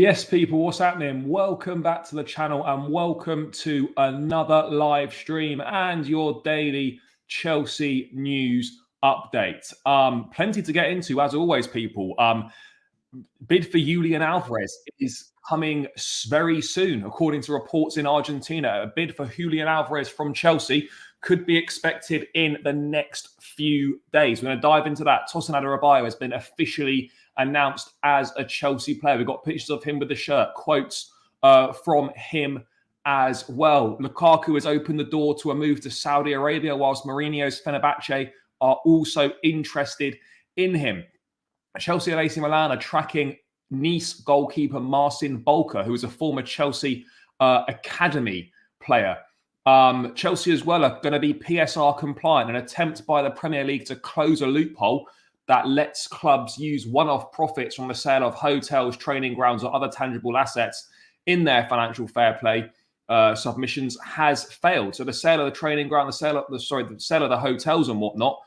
Yes, people, what's happening? Welcome back to the channel and welcome to another live stream and your daily Chelsea news update. Plenty to get into, as always, people. Bid for Julian Alvarez is coming very soon, according to reports in Argentina. A bid for Julian Alvarez from Chelsea could be expected in the next few days. We're going to dive into that. Tosin Adarabioyo has been officially announced as a Chelsea player. We've got pictures of him with the shirt, quotes from him as well. Lukaku has opened the door to a move to Saudi Arabia, whilst Mourinho's Fenerbahce are also interested in him. Chelsea and AC Milan are tracking Nice goalkeeper Marcin Bolka, who is a former Chelsea academy player. Chelsea as well are going to be PSR compliant, an attempt by the Premier League to close a loophole that lets clubs use one-off profits from the sale of hotels, training grounds, or other tangible assets in their financial fair play submissions has failed. So the sale of the training ground, the sale of the hotels and whatnot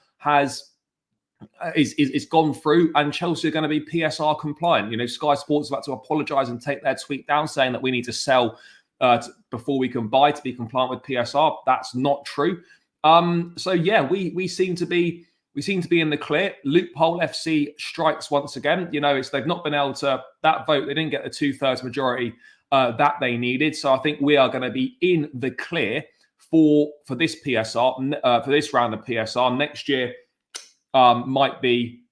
is gone through, and Chelsea are going to be PSR compliant. You know, Sky Sports is about to apologise and take their tweet down, saying that we need to sell before we can buy to be compliant with PSR. That's not true. So yeah, we seem to be in the clear. Loophole FC strikes once again. You know, they've not been able to that vote. They didn't get the 2/3 majority that they needed. So I think we are going to be in the clear for this PSR for this round of PSR. Next year might be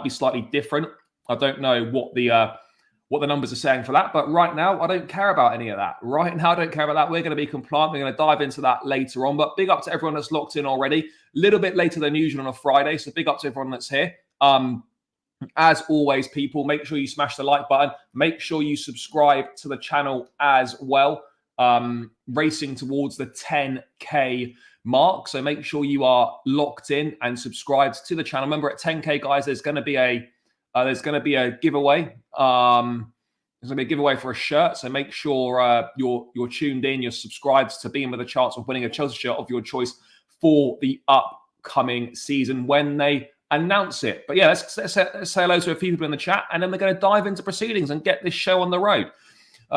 slightly different. I don't know what the numbers are saying for that, but right now I don't care about any of that. Right now I don't care about that. We're going to be compliant. We're going to dive into that later on. But big up to everyone that's locked in already. A little bit later than usual on a Friday, so big up to everyone that's here. As always, people, make sure you smash the like button. Make sure you subscribe to the channel as well. Racing towards the 10K mark, so make sure you are locked in and subscribed to the channel. Remember, at 10K, guys, there's going to be a giveaway. There's going to be a giveaway for a shirt, so make sure you're tuned in, you're subscribed to be in with a chance of winning a Chelsea shirt of your choice for the upcoming season when they announce it. But yeah, let's say hello to a few people in the chat, and then we're going to dive into proceedings and get this show on the road.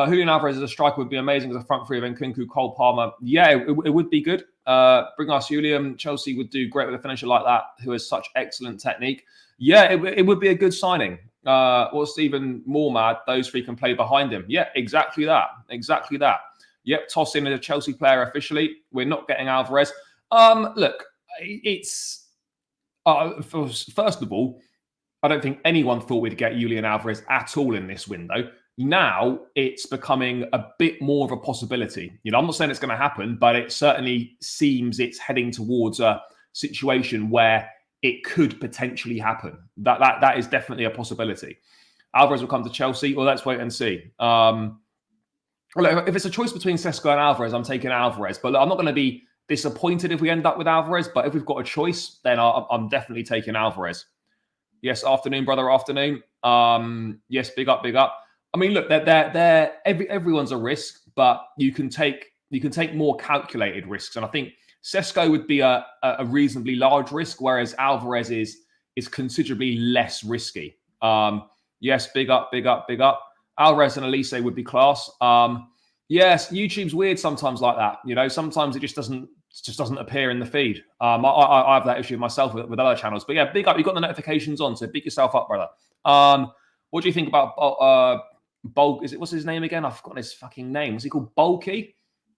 Julian Alvarez as a striker would be amazing as a front three of Nkunku, Cole Palmer. Yeah, it would be good. Bring us Julian. Chelsea would do great with a finisher like that who has such excellent technique. Yeah, it would be a good signing. What's even more mad, those three can play behind him. Yeah, exactly that. Exactly that. Yep, Tosin is a Chelsea player officially. We're not getting Alvarez. Look, it's... first of all, I don't think anyone thought we'd get Julian Alvarez at all in this window. Now it's becoming a bit more of a possibility. You know, I'm not saying it's going to happen, but it certainly seems it's heading towards a situation where it could potentially happen. That is definitely a possibility. Alvarez will come to Chelsea. Well, let's wait and see. Well, if it's a choice between Sesko and Alvarez, I'm taking Alvarez. But look, I'm not going to be disappointed if we end up with Alvarez. But if we've got a choice, then I'm definitely taking Alvarez. Yes, afternoon, brother, afternoon. Yes, big up, big up. I mean, look, everyone's a risk, but you can take more calculated risks, and I think Sesko would be a reasonably large risk, whereas Alvarez is considerably less risky. Yes, big up, big up, big up. Alvarez and Elise would be class. Yes, YouTube's weird sometimes like that. You know, sometimes it just doesn't appear in the feed. I have that issue myself with other channels, but yeah, big up. You've got the notifications on, so big yourself up, brother. What do you think about what's his name again? I've forgotten his fucking name. Was he called Bulky?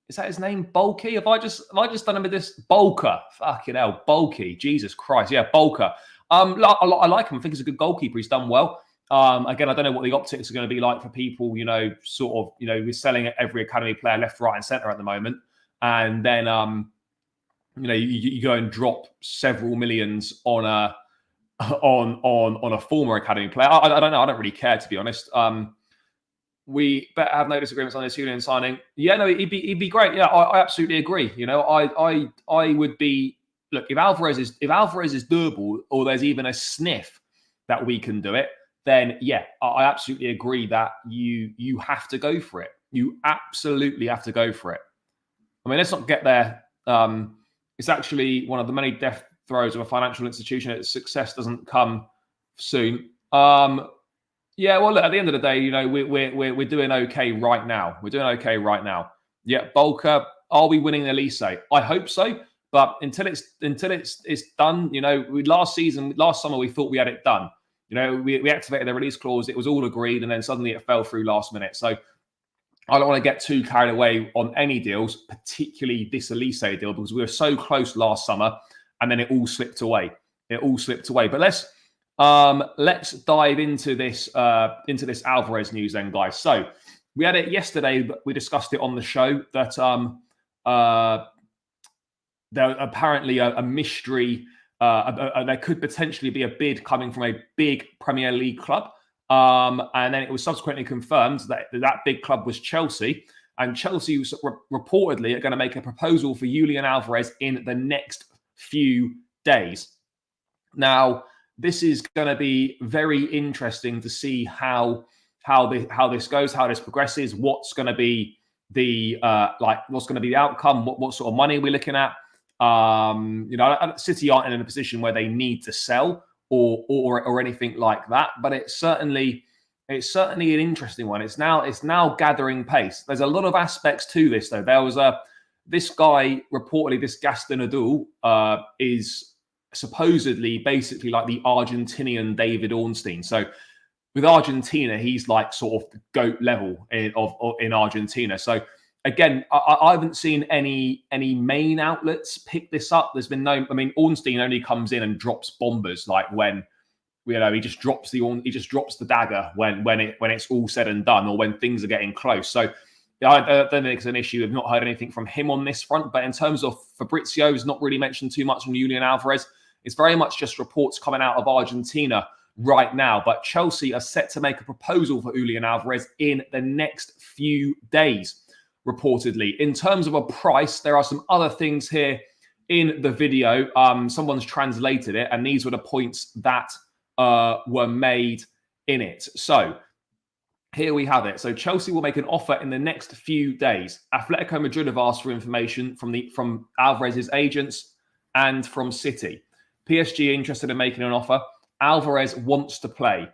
Is that his name? Bulky? Have I just done him with this? Bolker. Fucking hell. Bulky. Jesus Christ. Yeah, Bolker. I like him. I think he's a good goalkeeper. He's done well. Again, I don't know what the optics are going to be like for people, you know, sort of, you know, we're selling every academy player left, right, and centre at the moment. And then, you know, you go and drop several millions on a former academy player. I don't know. I don't really care, to be honest. We better have no disagreements on this Julian signing. Yeah, no, he'd be great. Yeah, I absolutely agree. You know, I would be, look, if Alvarez is doable, or there's even a sniff that we can do it, then yeah, I absolutely agree that you have to go for it. You absolutely have to go for it. I mean, let's not get there. It's actually one of the many death throes of a financial institution. Its success doesn't come soon. Yeah, well, look, at the end of the day, we're doing okay right now. We're doing okay right now. Yeah, Bolka, are we winning Elise? I hope so, but until it's done, last summer, we thought we had it done. We activated the release clause. It was all agreed, and then suddenly it fell through last minute. So I don't want to get too carried away on any deals, particularly this Elise deal, because we were so close last summer, and then it all slipped away. But let's dive into this Alvarez news then, guys. So we had it yesterday, but we discussed it on the show that there apparently a mystery. There could potentially be a bid coming from a big Premier League club. And then it was subsequently confirmed that that big club was Chelsea. And Chelsea was reportedly are going to make a proposal for Julian Alvarez in the next few days. Now, this is going to be very interesting to see how this goes, how this progresses, what's going to be the outcome, what sort of money we're looking at. City aren't in a position where they need to sell or anything like that, but it's certainly an interesting one. It's now gathering pace. There's a lot of aspects to this, though. There was this guy reportedly, this Gaston Adul, is supposedly basically like the Argentinian David Ornstein. So with Argentina, he's like sort of the GOAT level in Argentina. So again, I haven't seen any main outlets pick this up. There's been no. I mean, Ornstein only comes in and drops bombers, like when he just drops the dagger when it's all said and done, or when things are getting close. So I don't think it's an issue. I've not heard anything from him on this front. But in terms of Fabrizio, has not really mentioned too much on Julian Alvarez. It's very much just reports coming out of Argentina right now. But Chelsea are set to make a proposal for Julian Alvarez in the next few days, reportedly. In terms of a price, there are some other things here in the video. Someone's translated it, and these were the points that were made in it. So here we have it. So Chelsea will make an offer in the next few days. Atletico Madrid have asked for information from Alvarez's agents and from City. PSG interested in making an offer. Alvarez wants to play.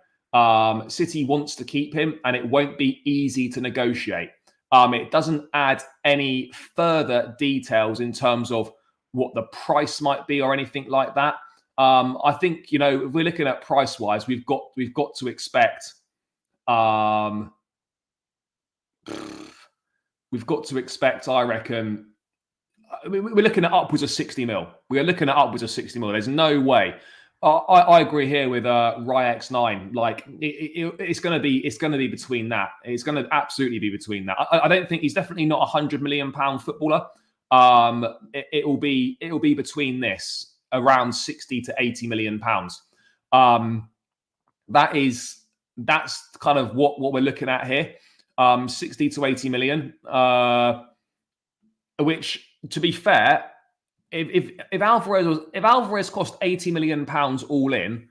City wants to keep him, and it won't be easy to negotiate. It doesn't add any further details in terms of what the price might be or anything like that. I think, if we're looking at price-wise, we've got to expect I reckon, we're looking at upwards of 60 mil. We are looking at upwards of 60 mil. There's no way. I agree here with RyX9. Like it's going to be between that. It's going to absolutely be between that. I don't think he's definitely not £100 million footballer. It will be between this, around 60 to 80 million pounds. That's kind of what we're looking at here. 60 to 80 million. Which, to be fair, if Alvarez cost 80 million pounds all in,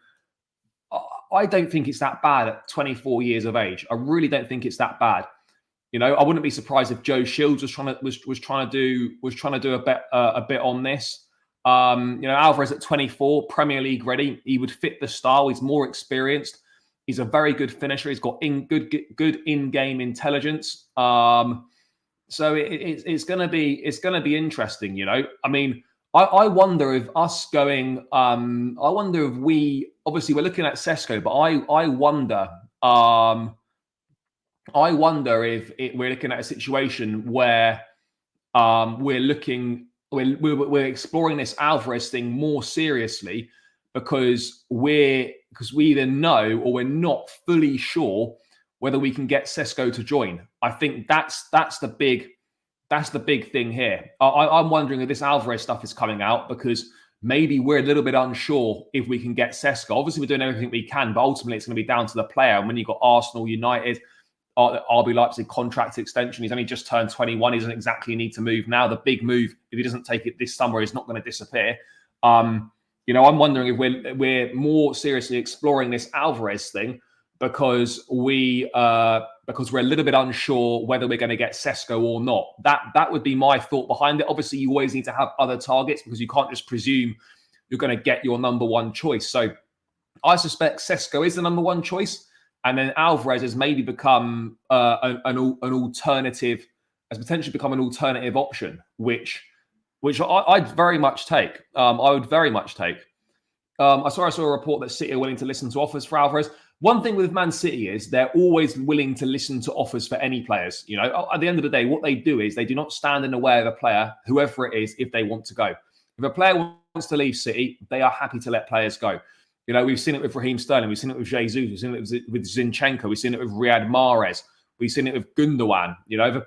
I don't think it's that bad at 24 years of age. I really don't think it's that bad. I wouldn't be surprised if Joe Shields was trying to do a bit on this. Alvarez at 24, Premier League ready. He would fit the style. He's more experienced. He's a very good finisher. He's got good in-game intelligence. So it's going to be interesting. I mean, I wonder if us going. I wonder if we're looking at Sesko, but I wonder. I wonder if we're looking at a situation where we're exploring this Alvarez thing more seriously because we either know or we're not fully sure whether we can get Sesko to join. I think that's the big thing here. I'm wondering if this Alvarez stuff is coming out because maybe we're a little bit unsure if we can get Sesko. Obviously, we're doing everything we can, but ultimately it's going to be down to the player. And when you've got Arsenal, United, RB Leipzig contract extension, he's only just turned 21. He doesn't exactly need to move now. The big move, if he doesn't take it this summer, is not going to disappear. I'm wondering if we're more seriously exploring this Alvarez thing because we're a little bit unsure whether we're going to get Sesko or not. That would be my thought behind it. Obviously, you always need to have other targets because you can't just presume you're going to get your number one choice. So I suspect Sesko is the number one choice. And then Alvarez has maybe become an alternative, has potentially become an alternative option, which I'd very much take. I would very much take. I saw a report that City are willing to listen to offers for Alvarez. One thing with Man City is they're always willing to listen to offers for any players. You know, at the end of the day, what they do is they do not stand in the way of a player, whoever it is, if they want to go. If a player wants to leave City, they are happy to let players go. You know, we've seen it with Raheem Sterling, we've seen it with Jesus, we've seen it with Zinchenko, we've seen it with Riyad Mahrez, we've seen it with Gundogan. You know, if a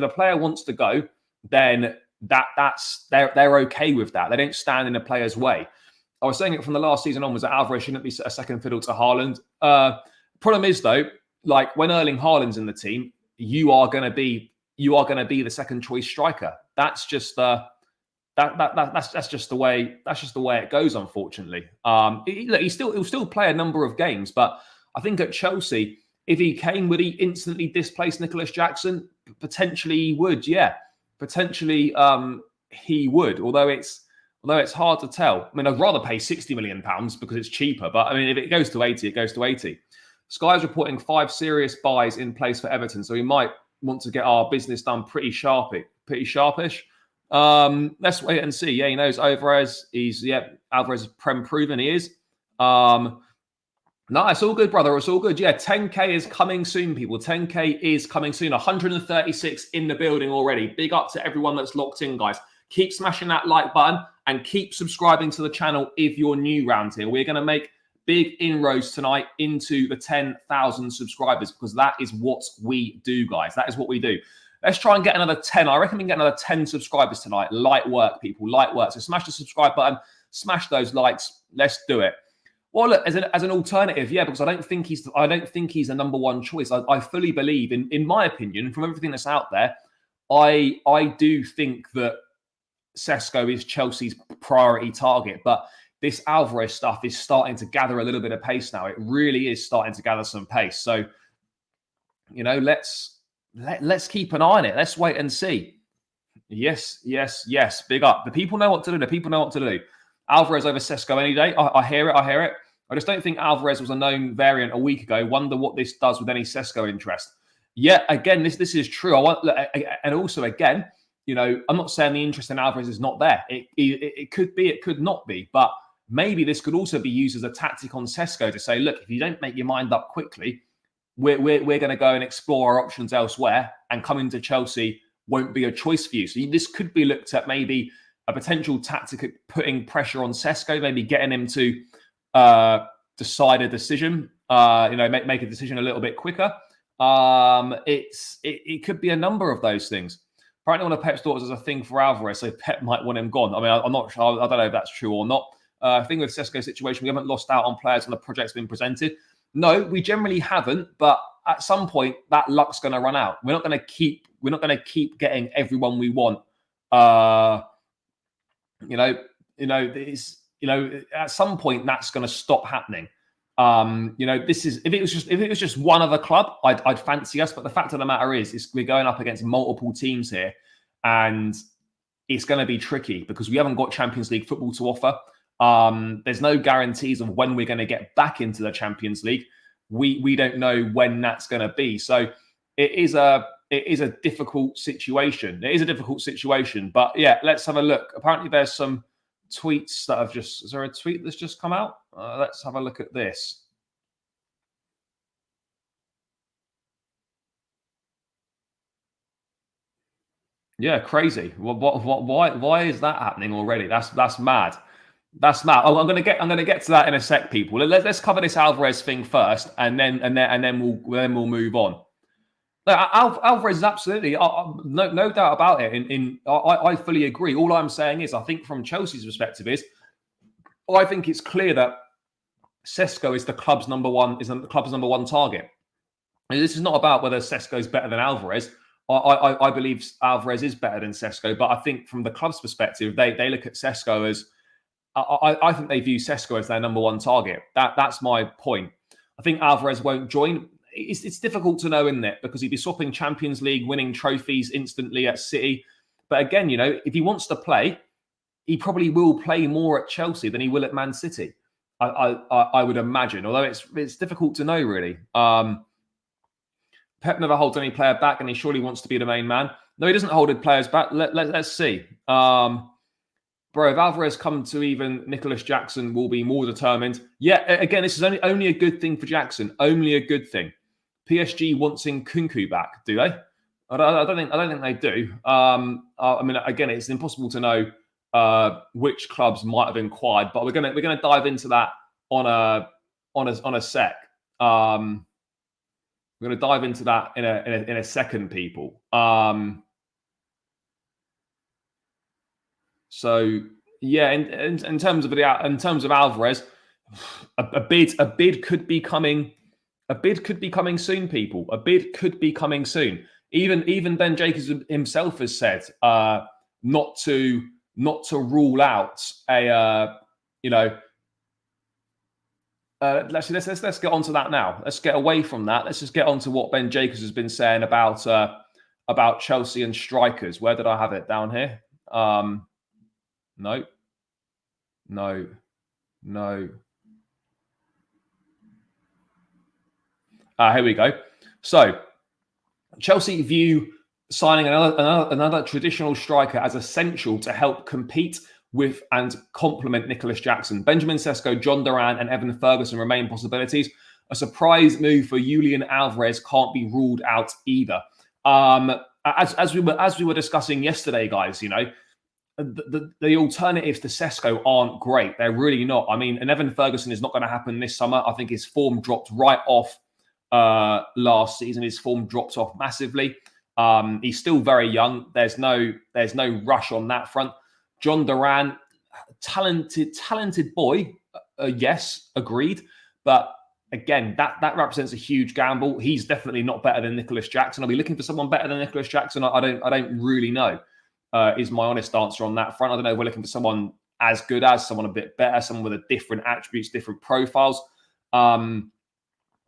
player wants to go, then they're okay with that. They don't stand in a player's way. I was saying it from the last season onwards that Alvarez shouldn't be a second fiddle to Haaland. Problem is though, like when Erling Haaland's in the team, you are going to be the second choice striker. That's just that's just the way it goes. Unfortunately, he'll still play a number of games, but I think at Chelsea, if he came, would he instantly displace Nicholas Jackson? Potentially, he would. Yeah, potentially, he would. Although it's hard to tell. I mean, I'd rather pay £60 million because it's cheaper. But I mean, if it goes to 80, it goes to 80. Sky's reporting 5 serious buys in place for Everton, so we might want to get our business done pretty sharpish. Let's wait and see. Yeah, he knows Alvarez. Alvarez is prem proven. He is. No, it's all good, brother. It's all good. Yeah, 10K is coming soon, people. 10K is coming soon. 136 in the building already. Big up to everyone that's locked in, guys. Keep smashing that like button and keep subscribing to the channel if you're new round here. We're going to make big inroads tonight into the 10,000 subscribers because that is what we do, guys. That is what we do. Let's try and get another 10. I reckon we can get another 10 subscribers tonight. Light work, people. Light work. So smash the subscribe button. Smash those likes. Let's do it. Well, look, as an alternative, yeah, because I don't think he's the number one choice. I fully believe, in my opinion, from everything that's out there, I do think that Sesko is Chelsea's priority target, but this Alvarez stuff is starting to gather a little bit of pace now. It really is starting to gather some pace. So, you know, let's keep an eye on it. Let's wait and see. Yes. Big up. The people know what to do. Alvarez over Sesko any day. I hear it. I just don't think Alvarez was a known variant a week ago. Wonder what this does with any Sesko interest. Yeah, again, this is true. And also again, you know, I'm not saying the interest in Alvarez is not there. It could be, it could not be. But maybe this could also be used as a tactic on Sesko to say, look, if you don't make your mind up quickly, we're going to go and explore our options elsewhere, and coming to Chelsea won't be a choice for you. So this could be looked at maybe a potential tactic of putting pressure on Sesko, maybe getting him to decide a decision, make a decision a little bit quicker. It could be a number of those things. Apparently, one of Pep's daughters is a thing for Alvarez, so Pep might want him gone. I mean, I'm not sure. I don't know if that's true or not. Thing with Sesko's situation, we haven't lost out on players when the project's been presented. No, we generally haven't. But at some point, that luck's going to run out. We're not going to keep getting everyone we want. At some point that's going to stop happening. If it was just one other club, I'd fancy us. But the fact of the matter is we're going up against multiple teams here, and it's going to be tricky because we haven't got Champions League football to offer. There's no guarantees of when we're going to get back into the Champions League. We don't know when that's going to be. So it is a difficult situation. It is a difficult situation. But yeah, let's have a look. Apparently there's some tweets that have just... Is there a tweet that's just come out? Let's have a look at this. Yeah, crazy. Why is that happening already? That's mad. That's mad. I'm gonna get to that in a sec, people. Let's cover this Alvarez thing first, and then we'll move on. Alvarez is absolutely no doubt about it. I fully agree. All I'm saying is, I think from Chelsea's perspective I think it's clear that Sesko is the club's number one target. And this is not about whether Sesko is better than Alvarez. I believe Alvarez is better than Sesko, but I think from the club's perspective, they look at Sesko as I think they view Sesko as their number one target. That's my point. I think Alvarez won't join. It's difficult to know, isn't it? Because he'd be swapping Champions League winning trophies instantly at City. But again, if he wants to play, he probably will play more at Chelsea than he will at Man City. I would imagine, although it's difficult to know really. Pep never holds any player back, and he surely wants to be the main man. No, he doesn't hold his players back. Let's see. Bro, if Alvarez come to even, Nicholas Jackson will be more determined. Yeah, again, this is only a good thing for Jackson. Only a good thing. PSG wants Nkunku back, do they? I don't think they do. I mean, again, it's impossible to know which clubs might have inquired, but we're gonna dive into that on a sec. We're going to dive into that in a second, people. So yeah, in terms of Alvarez, a bid could be coming. A bid could be coming soon, people. A bid could be coming soon. Even Ben Jacobs himself has said not to rule out a let's get on to that now. Let's get away from that. Let's just get on to what Ben Jacobs has been saying about Chelsea and strikers. Where did I have it? Down here? No. Here we go. So Chelsea view signing another traditional striker as essential to help compete with and complement Nicholas Jackson. Benjamin Sesko, John Duran, and Evan Ferguson remain possibilities. A surprise move for Julian Alvarez can't be ruled out either. As we were discussing yesterday, guys, the alternatives to Sesko aren't great. They're really not. I mean, and Evan Ferguson is not going to happen this summer. I think his form dropped right off last season. His form dropped off massively. He's still very young. There's no rush on that front. John Duran, talented boy. Yes, agreed. But again, that represents a huge gamble. He's definitely not better than Nicholas Jackson. I'll be looking for someone better than Nicholas Jackson. I don't really know. Is my honest answer on that front. I don't know if we're looking for someone as good as, someone a bit better, someone with a different attributes, different profiles.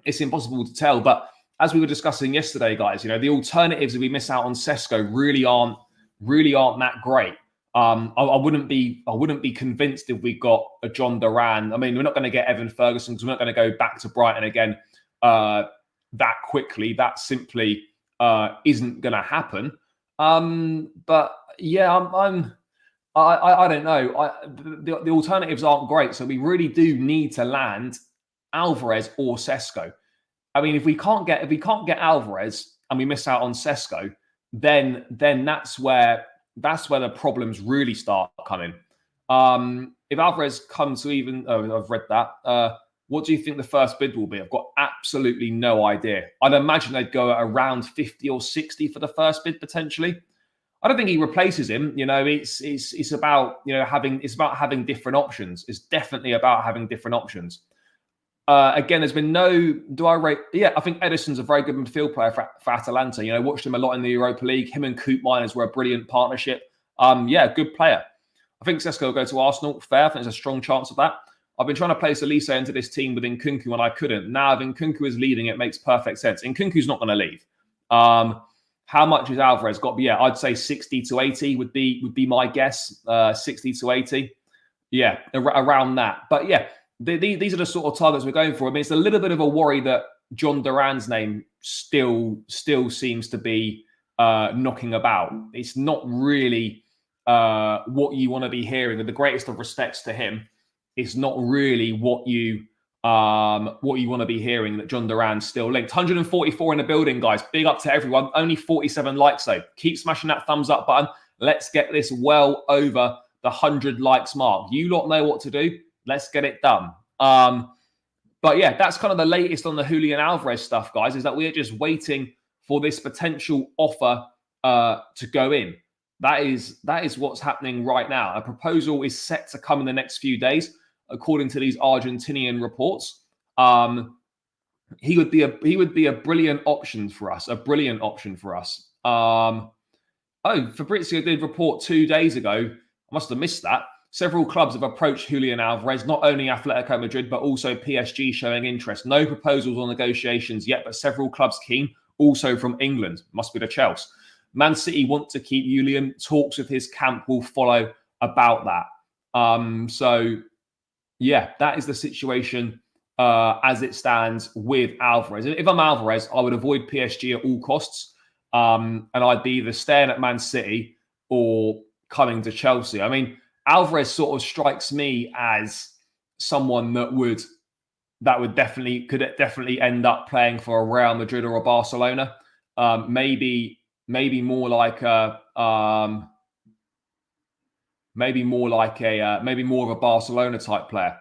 It's impossible to tell. But as we were discussing yesterday, guys, the alternatives if we miss out on Sesko really aren't that great. I wouldn't be convinced if we got a John Duran. I mean, we're not going to get Evan Ferguson because we're not going to go back to Brighton again that quickly. That simply isn't going to happen. But yeah, I don't know. The alternatives aren't great, so we really do need to land Alvarez or Sesko. I mean, if we can't get Alvarez and we miss out on Sesko, then that's where the problems really start coming. If Alvarez comes to even, I've read that. What do you think the first bid will be? I've got absolutely no idea. I'd imagine they'd go at around 50 or 60 for the first bid potentially. I don't think he replaces him. It's about having different options. It's definitely about having different options. Again, there's been no. Do I rate? Yeah, I think Edison's a very good midfield player for Atalanta. Watched him a lot in the Europa League. Him and Koopmeiners were a brilliant partnership. Yeah, good player. I think Sesko will go to Arsenal. Fair. I think there's a strong chance of that. I've been trying to place Elise into this team with Nkunku and I couldn't. Now, if Nkunku is leaving, it makes perfect sense. Nkunku's not going to leave. How much is Alvarez got? Yeah, I'd say 60 to 80 would be my guess. 60 to 80. Yeah, around that. But yeah. These are the sort of targets we're going for. I mean, it's a little bit of a worry that John Duran's name still seems to be knocking about. It's not really what you want to be hearing. And the greatest of respects to him, it's not really what you want to be hearing, that John Duran's still linked. 144 in the building, guys. Big up to everyone. Only 47 likes, though. Keep smashing that thumbs up button. Let's get this well over the 100 likes mark. You lot know what to do. Let's get it done. But yeah, that's kind of the latest on the Julian Alvarez stuff, guys, is that we're just waiting for this potential offer to go in. That is what's happening right now. A proposal is set to come in the next few days, according to these Argentinian reports. He would be a brilliant option for us. Fabrizio did report 2 days ago. I must have missed that. Several clubs have approached Julian Alvarez, not only Atletico Madrid, but also PSG showing interest. No proposals or negotiations yet, but several clubs keen, also from England. Must be the Chelsea. Man City want to keep Julian. Talks with his camp will follow about that. So, yeah, that is the situation as it stands with Alvarez. If I'm Alvarez, I would avoid PSG at all costs, and I'd be either staying at Man City or coming to Chelsea. I mean, Alvarez sort of strikes me as someone that would could definitely end up playing for a Real Madrid or a Barcelona. Maybe more like a maybe more of a Barcelona type player.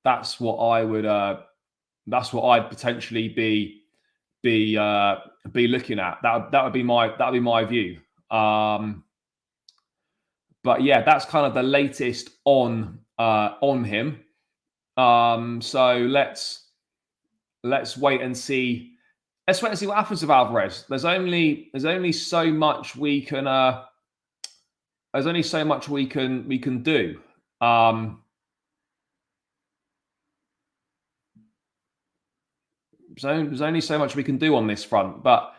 That's what I would. That's what I'd potentially be looking at. That would be my view. But yeah, that's kind of the latest on him. So let's wait and see. Let's wait and see what happens with Alvarez. There's only so much we can. There's only so much we can do. So there's only so much we can do on this front, but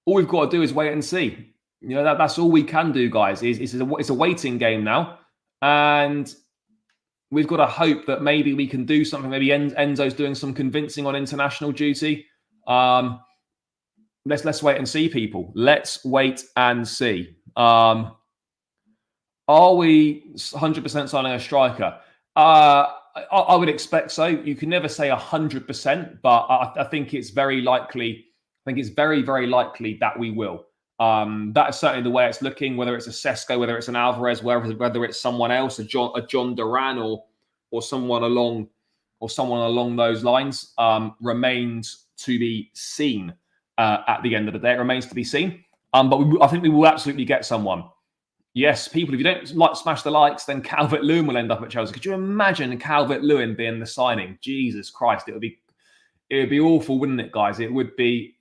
all we've got to do is wait and see. You know, that's all we can do, guys. It's a waiting game now, and we've got to hope that maybe we can do something. Maybe Enzo's doing some convincing on international duty. Let's wait and see, people. Let's wait and see. Are we 100% signing a striker? I would expect so. You can never say 100%, but I think it's very likely. I think it's very, very likely that we will. That is certainly the way it's looking. Whether it's a Sesko, whether it's an Alvarez, whether it's someone else, a John Duran, or someone along those lines, remains to be seen. At the end of the day, it remains to be seen. But I think we will absolutely get someone. Yes, people, if you don't smash the likes, then Calvert-Lewin will end up at Chelsea. Could you imagine Calvert-Lewin being the signing? Jesus Christ, it would be awful, wouldn't it, guys? It would be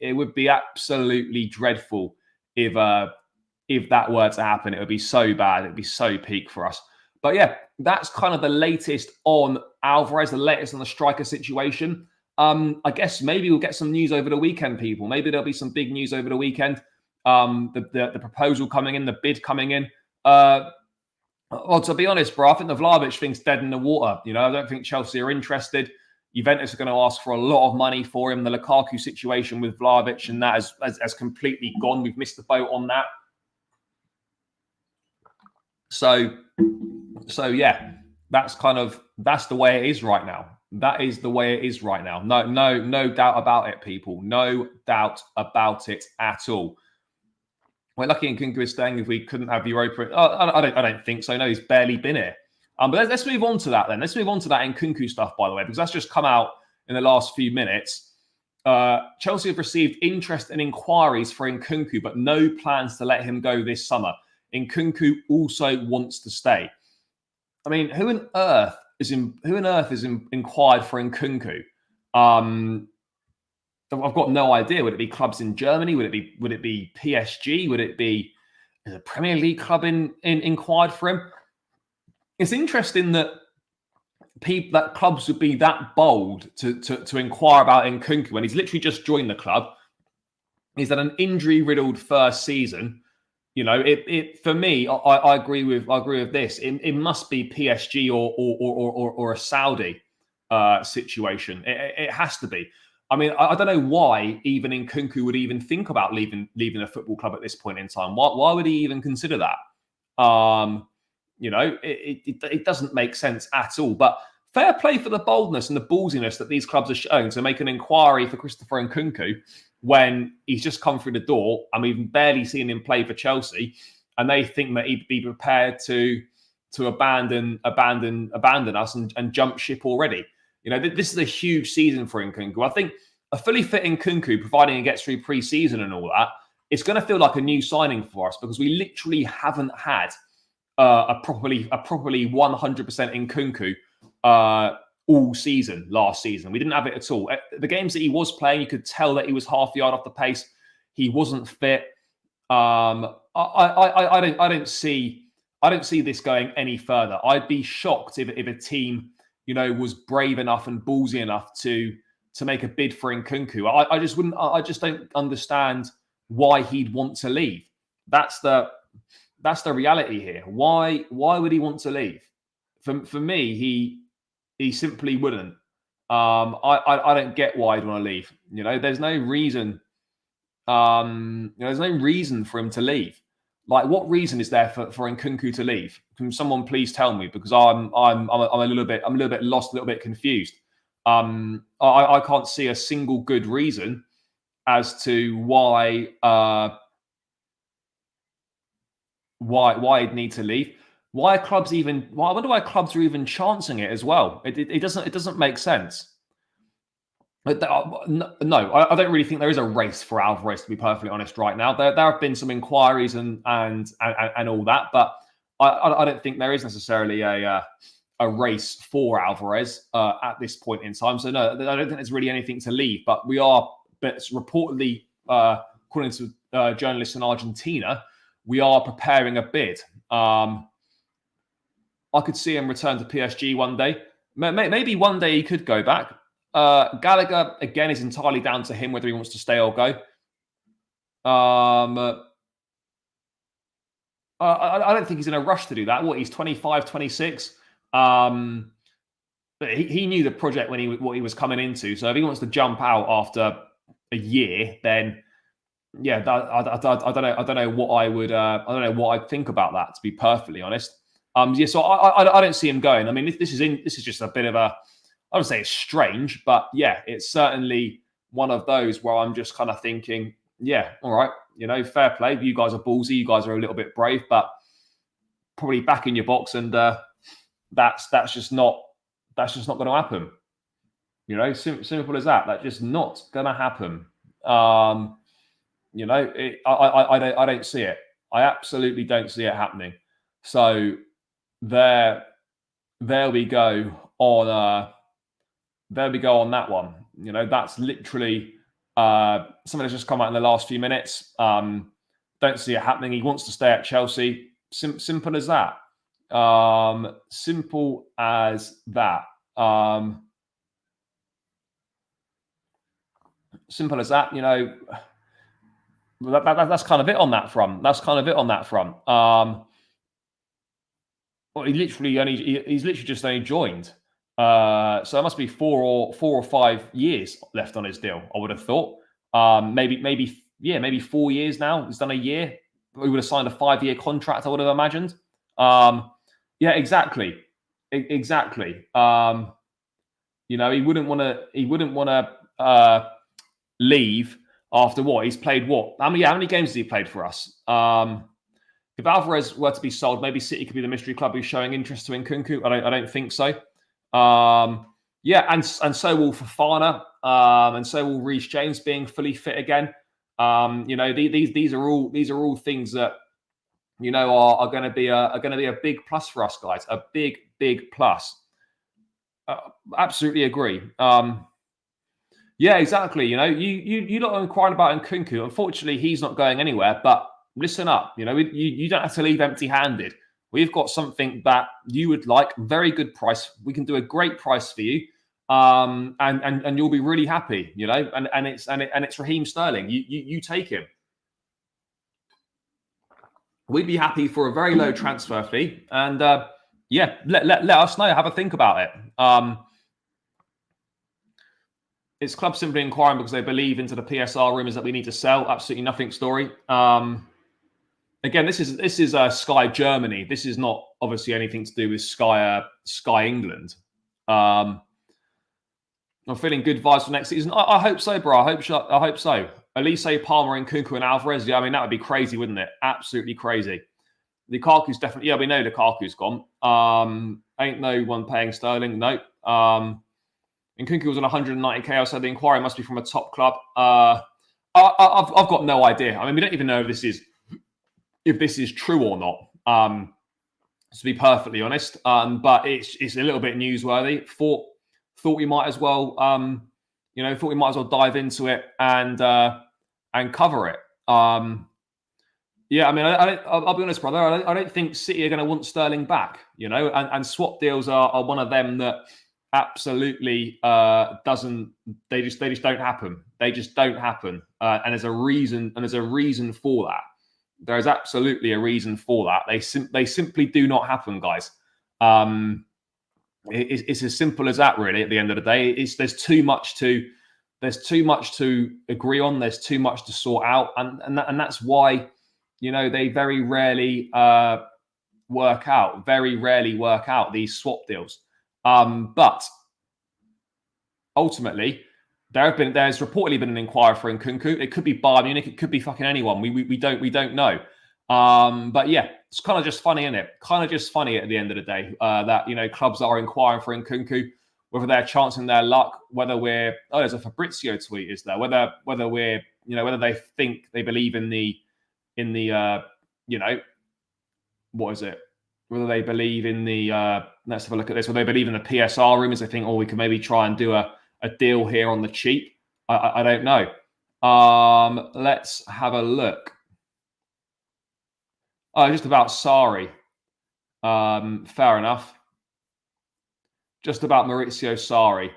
absolutely dreadful if that were to happen. It would be so bad. It would be so peak for us. But yeah, that's kind of the latest on Alvarez, the latest on the striker situation. I guess maybe we'll get some news over the weekend, people. Maybe there'll be some big news over the weekend. The proposal coming in, the bid coming in. Well, to be honest, bro, I think the Vlahovic thing's dead in the water. You know, I don't think Chelsea are interested. Juventus are going to ask for a lot of money for him. The Lukaku situation with Vlahovic and that has completely gone. We've missed the boat on that. So yeah, that's the way it is right now. That is the way it is right now. No doubt about it, people. No doubt about it at all. We're lucky Nkunku is staying. If we couldn't have Europa, I don't think so. No, he's barely been here. But let's move on to that then. Let's move on to that Nkunku stuff, by the way, because that's just come out in the last few minutes. Chelsea have received interest and inquiries for Nkunku, but no plans to let him go this summer. Nkunku also wants to stay. I mean, who on earth is inquired for Nkunku? I've got no idea. Would it be clubs in Germany? Would it be PSG? Would it be a Premier League club inquired for him? It's interesting that clubs would be that bold to inquire about Nkunku when he's literally just joined the club. He's had an injury-riddled first season. You know, for me, I agree with this. It must be PSG or a Saudi situation. It has to be. I mean, I don't know why even Nkunku would even think about leaving a football club at this point in time. Why would he even consider that? You know, it doesn't make sense at all. But fair play for the boldness and the ballsiness that these clubs are showing to make an inquiry for Christopher Nkunku when he's just come through the door and we've barely seen him play for Chelsea, and they think that he'd be prepared to abandon us and jump ship already. You know, this is a huge season for Nkunku. I think a fully fit Nkunku, providing he gets through pre-season and all that, it's going to feel like a new signing for us because we literally haven't had a properly 100% Nkunku all season last season. We didn't have it at all. The games that he was playing, you could tell that he was half a yard off the pace. He wasn't fit. I don't see this going any further. I'd be shocked if a team, you know, was brave enough and ballsy enough to make a bid for Nkunku. I just don't understand why he'd want to leave. That's the reality here. Why would he want to leave? For me, He simply wouldn't. I don't get why he'd want to leave. There's no reason. There's no reason for him to leave. Like, what reason is there for Nkunku to leave? Can someone please tell me? Because I'm a little bit lost, a little bit confused. I can't see a single good reason as to why he'd need to leave. Why are clubs even? Well, I wonder why clubs are even chancing it as well. It doesn't make sense. No, I don't really think there is a race for Alvarez, to be perfectly honest. Right now, there have been some inquiries and all that, but I don't think there is necessarily a race for Alvarez at this point in time. So no, I don't think there's really anything to leave. But we are, but reportedly, according to journalists in Argentina, we are preparing a bid. I could see him return to PSG one day. Maybe one day he could go back. Gallagher, again, is entirely down to him whether he wants to stay or go. I don't think he's in a rush to do that. He's 25, 26. But he knew the project what he was coming into. So if he wants to jump out after a year, then yeah, I don't know what I would. I don't know what I'd think about that, to be perfectly honest. So I don't see him going. I mean, this is just a bit of a. I would say it's strange, but yeah, it's certainly one of those where I'm just kind of thinking, yeah, all right, fair play. You guys are ballsy. You guys are a little bit brave, but probably back in your box, and that's just not going to happen. Simple as that. That's just not going to happen. I don't see it. I absolutely don't see it happening. So there we go on. There we go on that one. That's literally something that's just come out in the last few minutes. Don't see it happening. He wants to stay at Chelsea. Simple as that. Simple as that. Simple as that. That's kind of it on that front. Well, he's literally just only joined. So there must be 4 or 5 years left on his deal, I would have thought. Maybe 4 years now. He's done a year. We would have signed a 5-year contract, I would have imagined. Yeah, exactly. Exactly. He wouldn't want to leave after what? He's played what? How many games has he played for us? If Alvarez were to be sold, maybe City could be the mystery club who's showing interest to Nkunku. I don't think so. And so will Fofana, and so will Reece James being fully fit again. These are all things that are going to be a big plus for us guys, a big plus. Absolutely agree. Yeah, exactly. You lot are inquiring about Nkunku. Unfortunately, he's not going anywhere. But listen up. You don't have to leave empty-handed. We've got something that you would like, very good price. We can do a great price for you, and you'll be really happy, And it's Raheem Sterling. You take him. We'd be happy for a very low transfer fee, and let us know. Have a think about it. It's club simply inquiring because they believe into the PSR rumours that we need to sell. Absolutely nothing story. Again, this is Sky Germany. This is not obviously anything to do with Sky England. I'm feeling good vibes for next season. I hope so, bro. I hope so. Elise, Palmer, Nkunku, and Alvarez. Yeah, I mean that would be crazy, wouldn't it? Absolutely crazy. Lukaku's definitely. Yeah, we know Lukaku's gone. Ain't no one paying Sterling. No. Nkunku was on 190k. So the inquiry must be from a top club. I've got no idea. I mean, we don't even know if this is true or not, to be perfectly honest. But it's a little bit newsworthy. Thought we might as well, dive into it and cover it. Yeah, I mean, I'll be honest, brother. I don't think City are going to want Sterling back. And swap deals are one of them that absolutely doesn't. They just don't happen. They just don't happen. And there's a reason. And there's a reason for that. There is absolutely a reason for that. They simply do not happen, guys. It's as simple as that, really. At the end of the day, there's too much to agree on. There's too much to sort out, and that's why, they very rarely work out. Very rarely work out these swap deals. But ultimately, there's reportedly been an inquiry for Nkunku. It could be Bayern Munich. It could be fucking anyone. We don't know. But yeah, it's kind of just funny, isn't it? Kind of just funny at the end of the day that clubs are inquiring for Nkunku, whether they're chancing their luck, whether there's a Fabrizio tweet, is there? Whether they think they believe in the what is it? Whether they believe in the let's have a look at this. Whether they believe in the PSR rumors, they think, we can maybe try and do a deal here on the cheap. I don't know. Let's have a look. Just about Sarri. Fair enough. Just about Maurizio Sarri.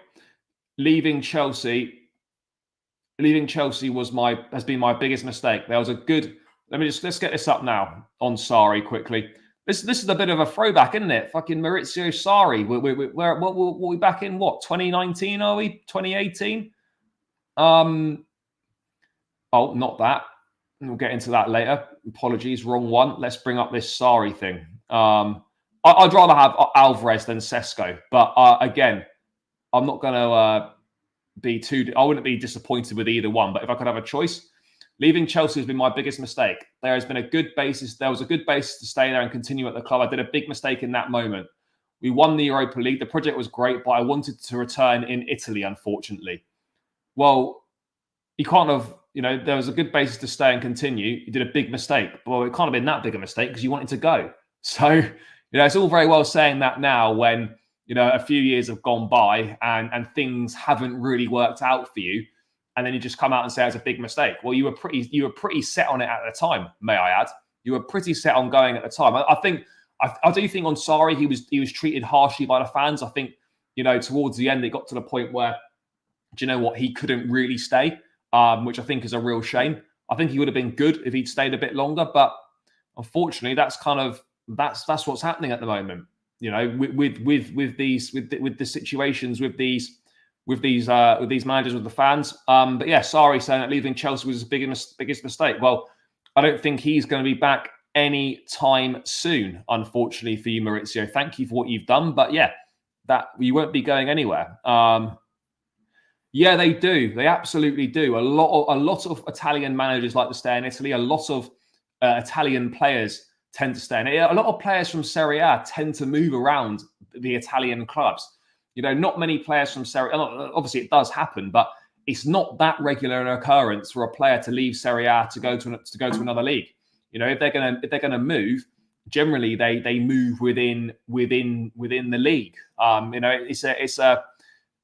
Leaving Chelsea has been my biggest mistake. There was a good. Let's get this up now on Sarri quickly. This is a bit of a throwback, isn't it? Fucking Maurizio Sarri. We're we back in what? 2019? Are we 2018? Not that. We'll get into that later. Apologies, wrong one. Let's bring up this Sarri thing. I'd rather have Alvarez than Sesko, but again, I'm not going to be too. I wouldn't be disappointed with either one. But if I could have a choice, leaving Chelsea has been my biggest mistake. There has been a good basis. There was a good basis to stay there and continue at the club. I did a big mistake in that moment. We won the Europa League. The project was great, but I wanted to return in Italy, unfortunately. Well, you can't have. There was a good basis to stay and continue. You did a big mistake. Well, it can't have been that big a mistake because you wanted to go. So, it's all very well saying that now when, a few years have gone by and things haven't really worked out for you. And then you just come out and say it's a big mistake. Well, you were pretty set on it at the time, may I add. You were pretty set on going at the time. I do think on Sarri, he was treated harshly by the fans. I think, towards the end, it got to the point where, do you know what? He couldn't really stay. Which I think is a real shame. I think he would have been good if he'd stayed a bit longer, but unfortunately, that's what's happening at the moment. With the situations with these managers, with the fans. But yeah, Sarri saying that leaving Chelsea was his biggest mistake. Well, I don't think he's going to be back any time soon. Unfortunately for you, Maurizio. Thank you for what you've done, but yeah, that you won't be going anywhere. Yeah, they do. They absolutely do. A lot of Italian managers like to stay in Italy. A lot of Italian players tend to stay in it. A lot of players from Serie A tend to move around the Italian clubs. Not many players from Serie A. Obviously, it does happen, but it's not that regular an occurrence for a player to leave Serie A to go to another league. If they're gonna move, generally they move within the league.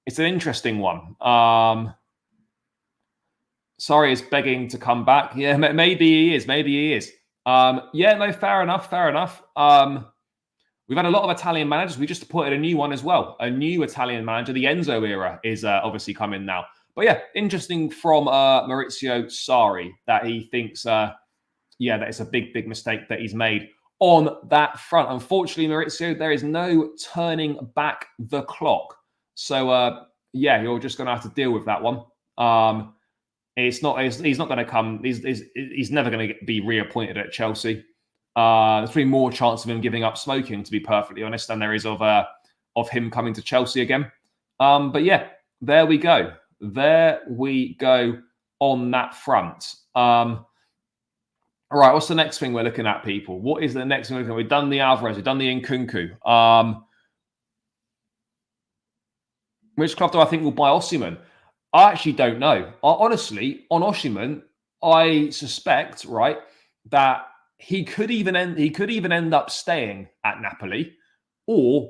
It's an interesting one. Sarri is begging to come back. Yeah, maybe he is. Yeah, no, fair enough. We've had a lot of Italian managers. We just appointed a new one as well. A new Italian manager. The Enzo era is obviously coming now. But yeah, interesting from Maurizio Sarri that he thinks, that it's a big mistake that he's made on that front. Unfortunately, Maurizio, there is no turning back the clock. So, you're just going to have to deal with that one. He's not going to come. He's never going to be reappointed at Chelsea. There's probably more chance of him giving up smoking, to be perfectly honest, than there is of him coming to Chelsea again. But yeah, there we go. On that front. All right, what's the next thing we're looking at, people? What is the next thing we're looking at? We've done the Alvarez. We've done the Nkunku. Which club do I think will buy Osimhen? I actually don't know. Honestly, on Osimhen, I suspect, right, that he could even end up staying at Napoli. Or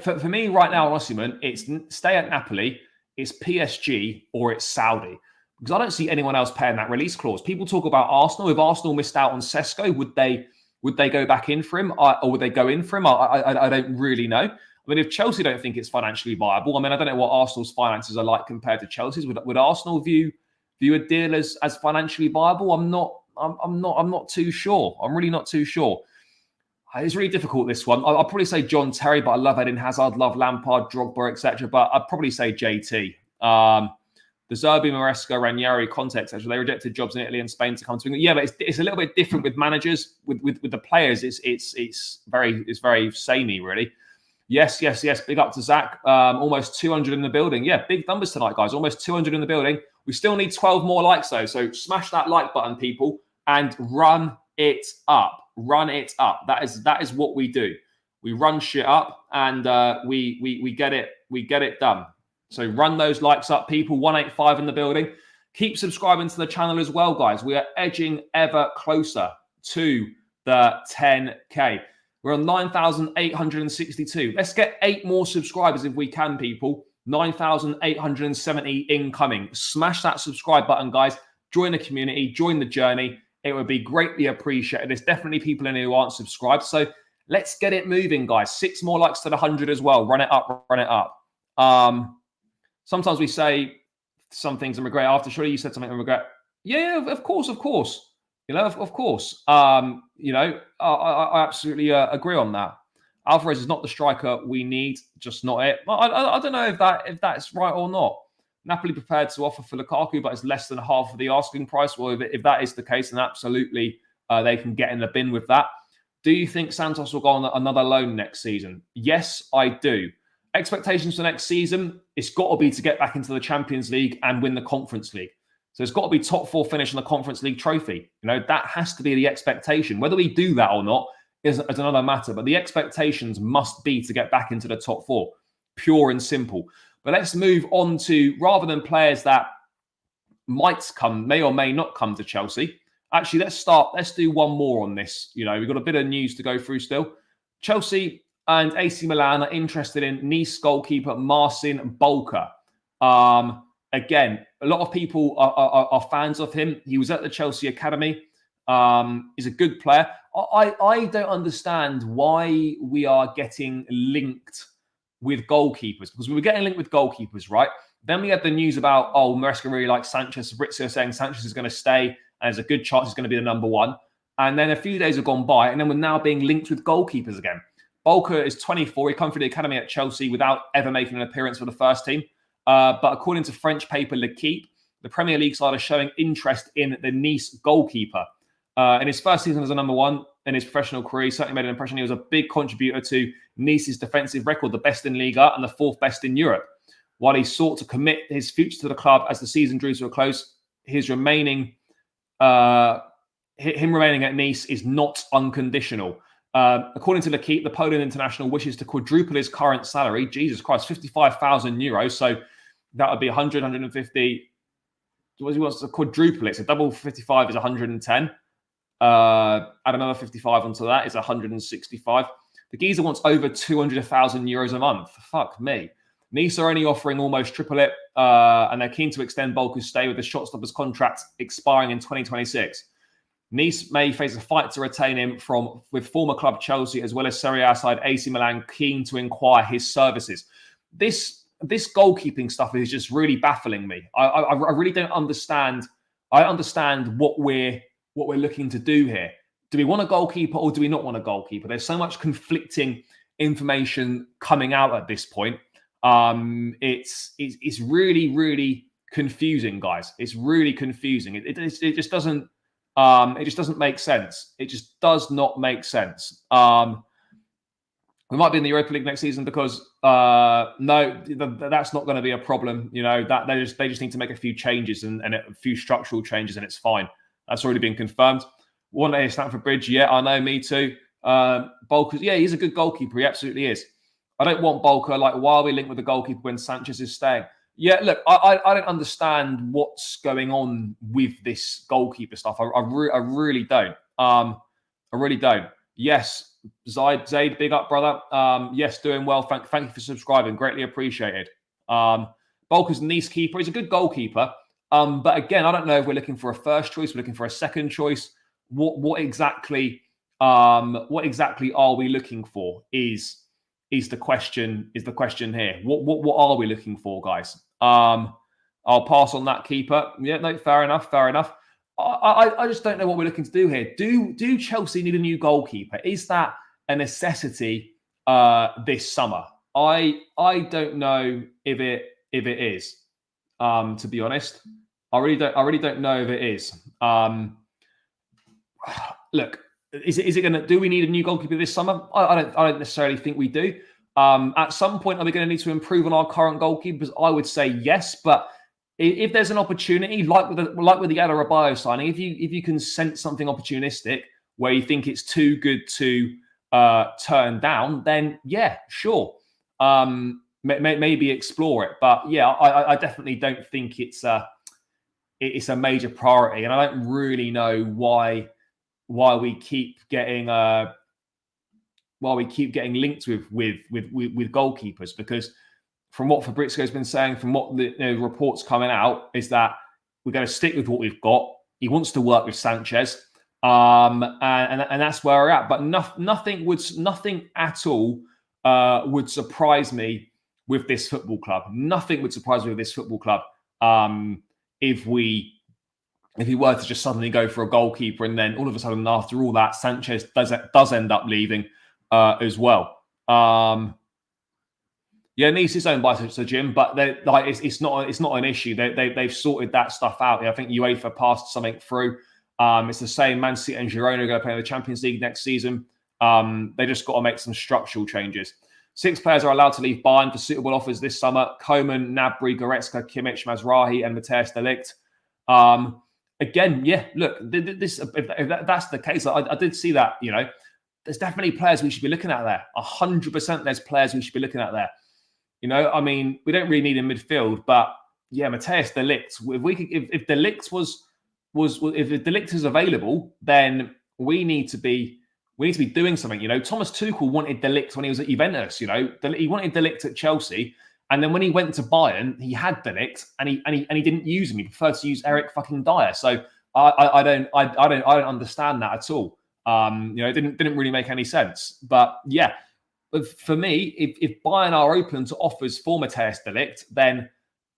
for me right now on Osimhen, it's stay at Napoli, it's PSG, or it's Saudi. Because I don't see anyone else paying that release clause. People talk about Arsenal. If Arsenal missed out on Sesko, would they go back in for him, or would they go in for him? I don't really know. I mean, if Chelsea don't think it's financially viable, I don't know what Arsenal's finances are like compared to Chelsea's. Would Arsenal view a deal as financially viable? I'm not too sure. I'm really not too sure. It's really difficult, this one. I'll probably say John Terry, but I love Eden Hazard, love Lampard, Drogba, etc. But I'd probably say JT. The Zerbi, Maresca, Ranieri, Conte, etc. They rejected jobs in Italy and Spain to come to England. Yeah, but it's a little bit different with managers. With the players, it's very samey, really. Yes. Big up to Zach. Almost 200 in the building. Yeah, big numbers tonight, guys. Almost 200 in the building. We still need 12 more likes, though. So smash that like button, people, and run it up. Run it up. That is what we do. We run shit up, and we get it done. So run those likes up, people. 185 in the building. Keep subscribing to the channel as well, guys. We are edging ever closer to the 10K. We're on 9,862. Let's get 8 more subscribers if we can, people. 9,870 incoming. Smash that subscribe button, guys. Join the community. Join the journey. It would be greatly appreciated. There's definitely people in here who aren't subscribed. So let's get it moving, guys. 6 more likes to the 100 as well. Run it up. Run it up. Sometimes we say some things and regret after. Surely you said something and regret. Yeah, of course. You know, of course. You know, I absolutely agree on that. Alvarez is not the striker we need, just not it. I don't know if that's right or not. Napoli prepared to offer for Lukaku, but it's less than half of the asking price. Well, if that is the case, then absolutely they can get in the bin with that. Do you think Santos will go on another loan next season? Yes, I do. Expectations for next season, it's got to be to get back into the Champions League and win the Conference League. So it's got to be top 4 finish in the Conference League trophy. You know, that has to be the expectation. Whether we do that or not is another matter. But the expectations must be to get back into the top 4. Pure and simple. But let's move on to, rather than players that may or may not come to Chelsea. Actually, let's do one more on this. You know, we've got a bit of news to go through still. Chelsea and AC Milan are interested in Nice goalkeeper Marcin Bolka. Again, a lot of people are fans of him. He was at the Chelsea Academy. He's a good player. I don't understand why we are getting linked with goalkeepers, because we were getting linked with goalkeepers, right? Then we had the news about, Maresca really likes Sanchez. Fabrizio saying Sanchez is going to stay, and there's a good chance he's going to be the number 1. And then a few days have gone by, and then we're now being linked with goalkeepers again. Bolka is 24. He come through the academy at Chelsea without ever making an appearance for the first team. But according to French paper L'Equipe, the Premier League side is showing interest in the Nice goalkeeper. In his first season as a number 1 in his professional career, he certainly made an impression. He was a big contributor to Nice's defensive record, the best in Liga and the 4th best in Europe. While he sought to commit his future to the club as the season drew to a close, him remaining at Nice is not unconditional. According to L'Equipe, the Poland international wishes to quadruple his current salary. Jesus Christ, 55,000 euros. So that would be 100, 150. He wants to quadruple it. So double 55 is 110. Add another 55 onto that is 165. The geezer wants over 200,000 euros a month. Fuck me. Nice are only offering almost triple it, and they're keen to extend Bolka's stay with the shot-stopper's contract expiring in 2026. Nice may face a fight to retain him with former club Chelsea, as well as Serie A side AC Milan keen to inquire his services. This goalkeeping stuff is just really baffling me. I really don't understand. I understand what we're looking to do here. Do we want a goalkeeper or do we not want a goalkeeper? There's so much conflicting information coming out at this point. It's really, really confusing, guys. It's really confusing. It just doesn't. It just doesn't make sense. It just does not make sense. We might be in the Europa League next season because no, that's not going to be a problem. You know, that they just need to make a few changes and a few structural changes, and it's fine. That's already been confirmed. One day Stamford Bridge, yeah, I know, me too. Bolka, yeah, he's a good goalkeeper. He absolutely is. I don't want Bolka. Like, why are we linked with the goalkeeper when Sanchez is staying? Yeah, look, I don't understand what's going on with this goalkeeper stuff. I really don't. I really don't. Yes, Zaid, big up, brother. Yes, doing well. Thank you for subscribing. Greatly appreciated. Bolka's Nice keeper. He's a good goalkeeper. But again, I don't know if we're looking for a first choice. We're looking for a second choice. What exactly are we looking for? Is the question here? What are we looking for, guys? I'll pass on that keeper. Yeah, no, fair enough. I just don't know what we're looking to do here. Do Chelsea need a new goalkeeper? Is that a necessity this summer. I don't know if it is. To be honest, I really don't know if it is. Look, is it going to? Do we need a new goalkeeper this summer? I don't necessarily think we do. At some point, are we going to need to improve on our current goalkeepers? I would say yes, but if there's an opportunity, like with the Adarabioyo signing, if you can sense something opportunistic where you think it's too good to turn down, then yeah, sure, maybe explore it. But yeah, I definitely don't think it's a major priority, and I don't really know why we keep getting linked with goalkeepers, because from what Fabrizio's been saying, from what the reports coming out, is that we're going to stick with what we've got. He wants to work with Sanchez, and that's where we're at. But nothing at all would surprise me with this football club. Nothing would surprise me with this football club if we were to just suddenly go for a goalkeeper, and then all of a sudden, after all that, Sanchez does end up leaving as well. Yeah, Nice is owned by the gym, but it's not an issue. They've sorted that stuff out. I think UEFA passed something through. It's the same. Man City and Girona are going to play in the Champions League next season. They just got to make some structural changes. 6 players are allowed to leave Bayern for suitable offers this summer: Koeman, Gnabry, Goretzka, Kimmich, Mazraoui, and Matthijs de Ligt. Again, yeah, look, this if that's the case, I did see that. There's definitely players we should be looking at there. 100%, there's players we should be looking at there. I mean, we don't really need a midfield, but yeah, Matthijs de Ligt. If de Ligt if de Ligt is available, then we need to be doing something. Thomas Tuchel wanted de Ligt when he was at Juventus. He wanted de Ligt at Chelsea, and then when he went to Bayern, he had de Ligt, and he didn't use him. He preferred to use Eric fucking Dyer. So I don't understand that at all. It didn't really make any sense. But yeah. But for me, if Bayern are open to offers for Matthijs de Ligt, then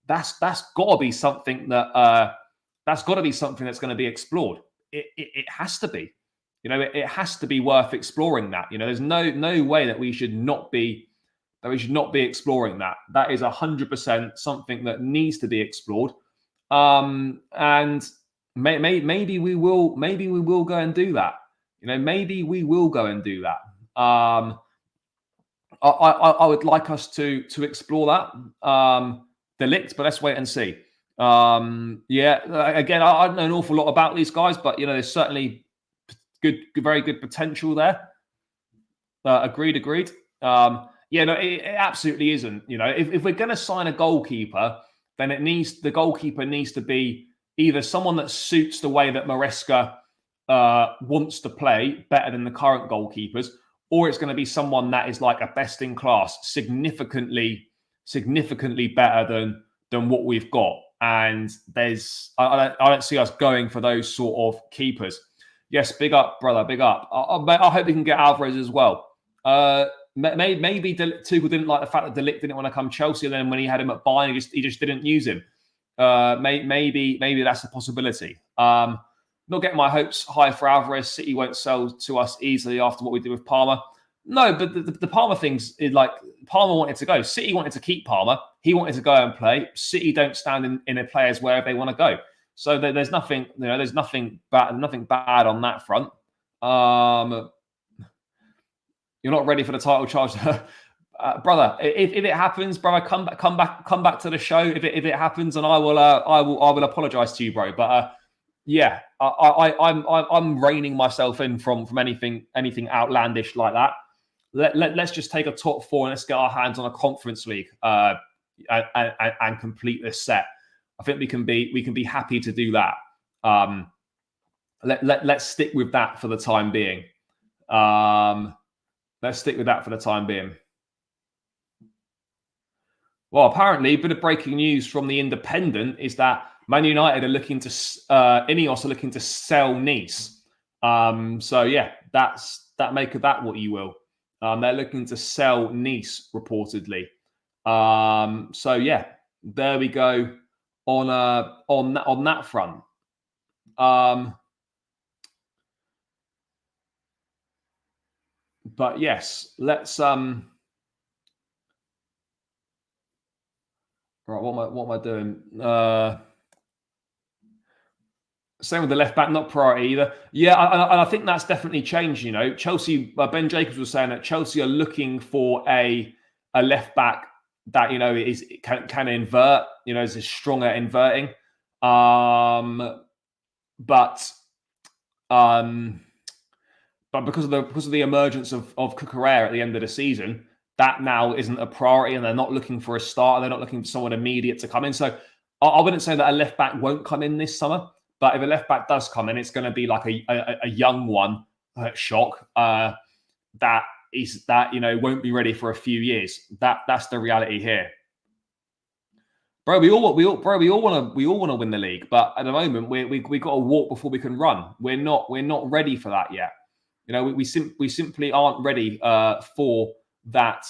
that's got to be something that's going to be explored. It has to be, it has to be worth exploring that. There's no way that we should not be exploring that. That is 100% something that needs to be explored. And maybe we will go and do that. Maybe we will go and do that. I would like us to explore that, de Ligt, but let's wait and see. Again, I don't know an awful lot about these guys, but there's certainly very good potential there. Agreed. It absolutely isn't. If we're going to sign a goalkeeper, then the goalkeeper needs to be either someone that suits the way that Maresca wants to play better than the current goalkeepers, or it's going to be someone that is like a best in class, significantly better than what we've got. And I don't see us going for those sort of keepers. Yes, big up, brother, big up. I hope we can get Alvarez as well. Maybe Tuchel didn't like the fact that de Ligt didn't want to come Chelsea, and then when he had him at Bayern, he just didn't use him. Maybe that's a possibility. Not getting my hopes high for Alvarez. City won't sell to us easily after what we did with Palmer. No, but the Palmer things is like Palmer wanted to go. City wanted to keep Palmer. He wanted to go and play. City don't stand in a player's where they want to go. So there's nothing, there's nothing bad on that front. You're not ready for the title charge, brother. If it happens, brother, come back to the show. If it happens, and I will apologize to you, bro. But yeah, I'm reining myself in from anything outlandish like that. Let's just take a top 4 and let's get our hands on a Conference League and complete this set. I think we can be happy to do that. Let's stick with that for the time being. Let's stick with that for the time being. Well, apparently, a bit of breaking news from the Independent is that Man United are looking to Ineos are looking to sell Nice. So yeah, that make of that what you will. They're looking to sell Nice reportedly. So yeah, there we go on that front. But yes, let's right. What am I doing? Same with the left back, not priority either. Yeah, and I think that's definitely changed. You know, Chelsea. Ben Jacobs was saying that Chelsea are looking for a left back that can invert. You know, is strong at inverting. But because of the emergence of Cucurella at the end of the season, that now isn't a priority, and they're not looking for a starter. They're not looking for someone immediate to come in. So I wouldn't say that a left back won't come in this summer, but if a left back does come in, it's going to be like a young one, shock, that won't be ready for a few years. That's the reality here. Bro, we all want to win the league, but at the moment we got to walk before we can run. We're not ready for that yet. You know, we simply aren't ready for that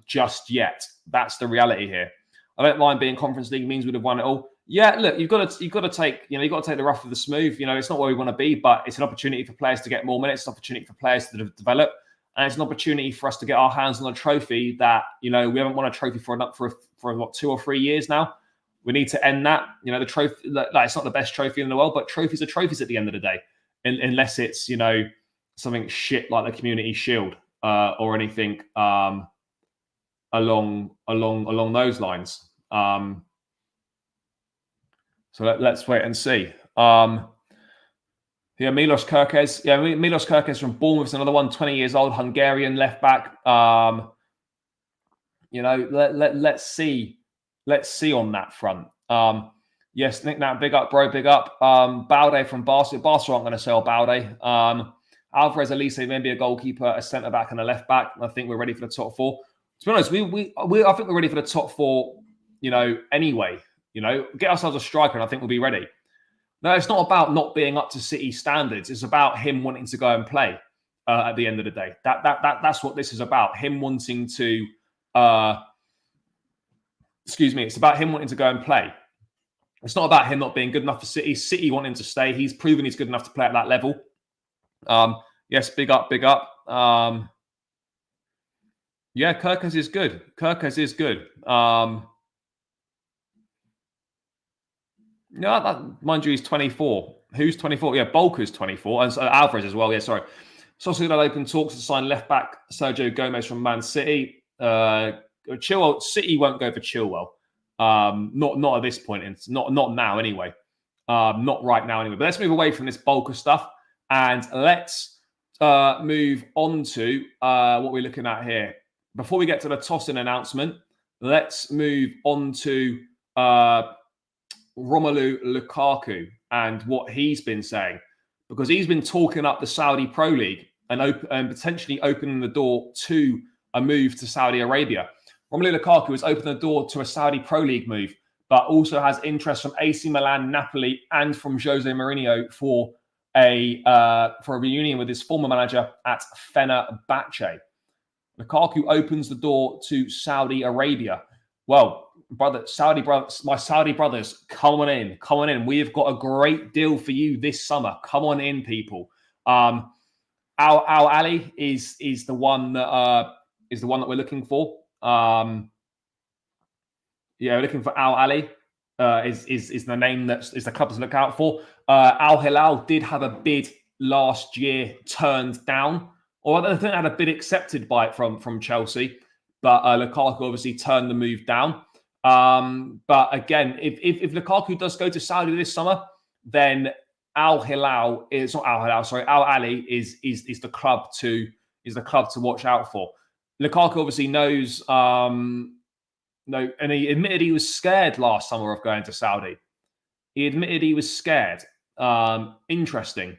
just yet. That's the reality here. I don't mind being Conference League means we'd have won it all. Yeah, look, you've got to take the rough with the smooth. You know, it's not where we want to be, but it's an opportunity for players to get more minutes. It's an opportunity for players to develop, and it's an opportunity for us to get our hands on a trophy that we haven't won a trophy for what, 2 or 3 years now. We need to end that. You know, the trophy, it's not the best trophy in the world, but trophies are trophies at the end of the day, unless it's something shit like the Community Shield or anything along those lines. So let's wait and see. Milos Kerkez. Yeah, Milos Kerkez from Bournemouth is another one, 20 years old, Hungarian left back. Let's see on that front. Yes, Nick Nat, big up, bro, big up. Balde from Barca. Barca aren't going to sell Balde. Alvarez, Elise, maybe a goalkeeper, a centre back, and a left back. I think we're ready for the top 4. To be honest, I think we're ready for the top 4. Anyway, get ourselves a striker, and I think we'll be ready. No, it's not about not being up to City standards. It's about him wanting to go and play. At the end of the day, that's what this is about. Him wanting to. It's about him wanting to go and play. It's not about him not being good enough for City. City wanting to stay. He's proven he's good enough to play at that level. Yes, big up. Yeah, Kerkez is good. Mind you, he's 24. Who's 24? Yeah, Bolker's 24. And Alvarez as well. Yeah, sorry. Sociedad open talks to sign left back Sergio Gomez from Man City. Chilwell, City won't go for Chilwell. Not at this point. Not now anyway. Not right now anyway. But let's move away from this Bolker stuff and let's move on to what we're looking at here. Before we get to the Tosin announcement, let's move on to Romelu Lukaku and what he's been saying, because he's been talking up the Saudi Pro League and potentially opening the door to a move to Saudi Arabia. Romelu Lukaku has opened the door to a Saudi Pro League move, but also has interest from AC Milan, Napoli, and from Jose Mourinho for a reunion with his former manager at Fenerbahce. Lukaku opens the door to Saudi Arabia. Well, my Saudi brothers, come on in. We have got a great deal for you this summer. Come on in, people. Al Ali is the one that we're looking for. We're looking for Al Ali. Is the name that is the club to look out for. Al Hilal did have a bid last year turned down, or I think they had a bid accepted from Chelsea, but Lukaku obviously turned the move down. But again, if Lukaku does go to Saudi this summer, then Al Ali is the club to watch out for. Lukaku obviously knows. And he admitted he was scared last summer of going to Saudi. He admitted he was scared. Interesting,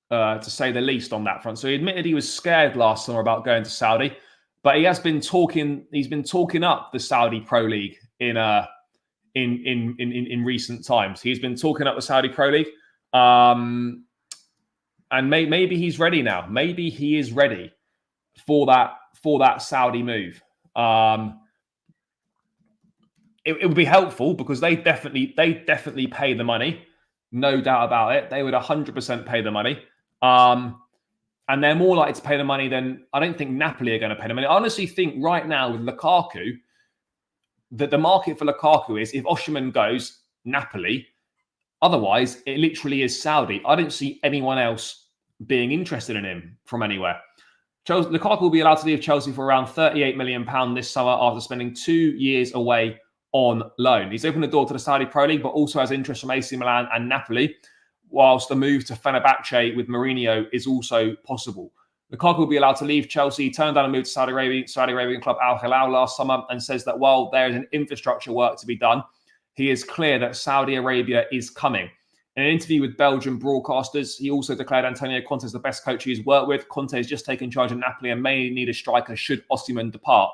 to say the least, on that front. So he admitted he was scared last summer about going to Saudi, but he has been talking. He's been talking up the Saudi Pro League in recent times. He's been talking up the Saudi Pro League, and maybe he's ready now. Maybe he is ready for that Saudi move. It would be helpful because they definitely pay the money, no doubt about it. They would 100% pay the money, and and they're more likely to pay the money than I don't think Napoli are going to pay the money. I honestly think right now with Lukaku, that the market for Lukaku is if Osimhen goes, Napoli. Otherwise, it literally is Saudi. I don't see anyone else being interested in him from anywhere. Lukaku will be allowed to leave Chelsea for around £38 million this summer after spending 2 years away on loan. He's opened the door to the Saudi Pro League, but also has interest from AC Milan and Napoli, whilst the move to Fenerbahce with Mourinho is also possible. Lukaku will be allowed to leave Chelsea, turned down a move to Saudi Arabian club Al Hilal last summer, and says that while there is an infrastructure work to be done, he is clear that Saudi Arabia is coming. In an interview with Belgian broadcasters, he also declared Antonio Conte is the best coach he's worked with. Conte has just taken charge of Napoli and may need a striker should Osimhen depart.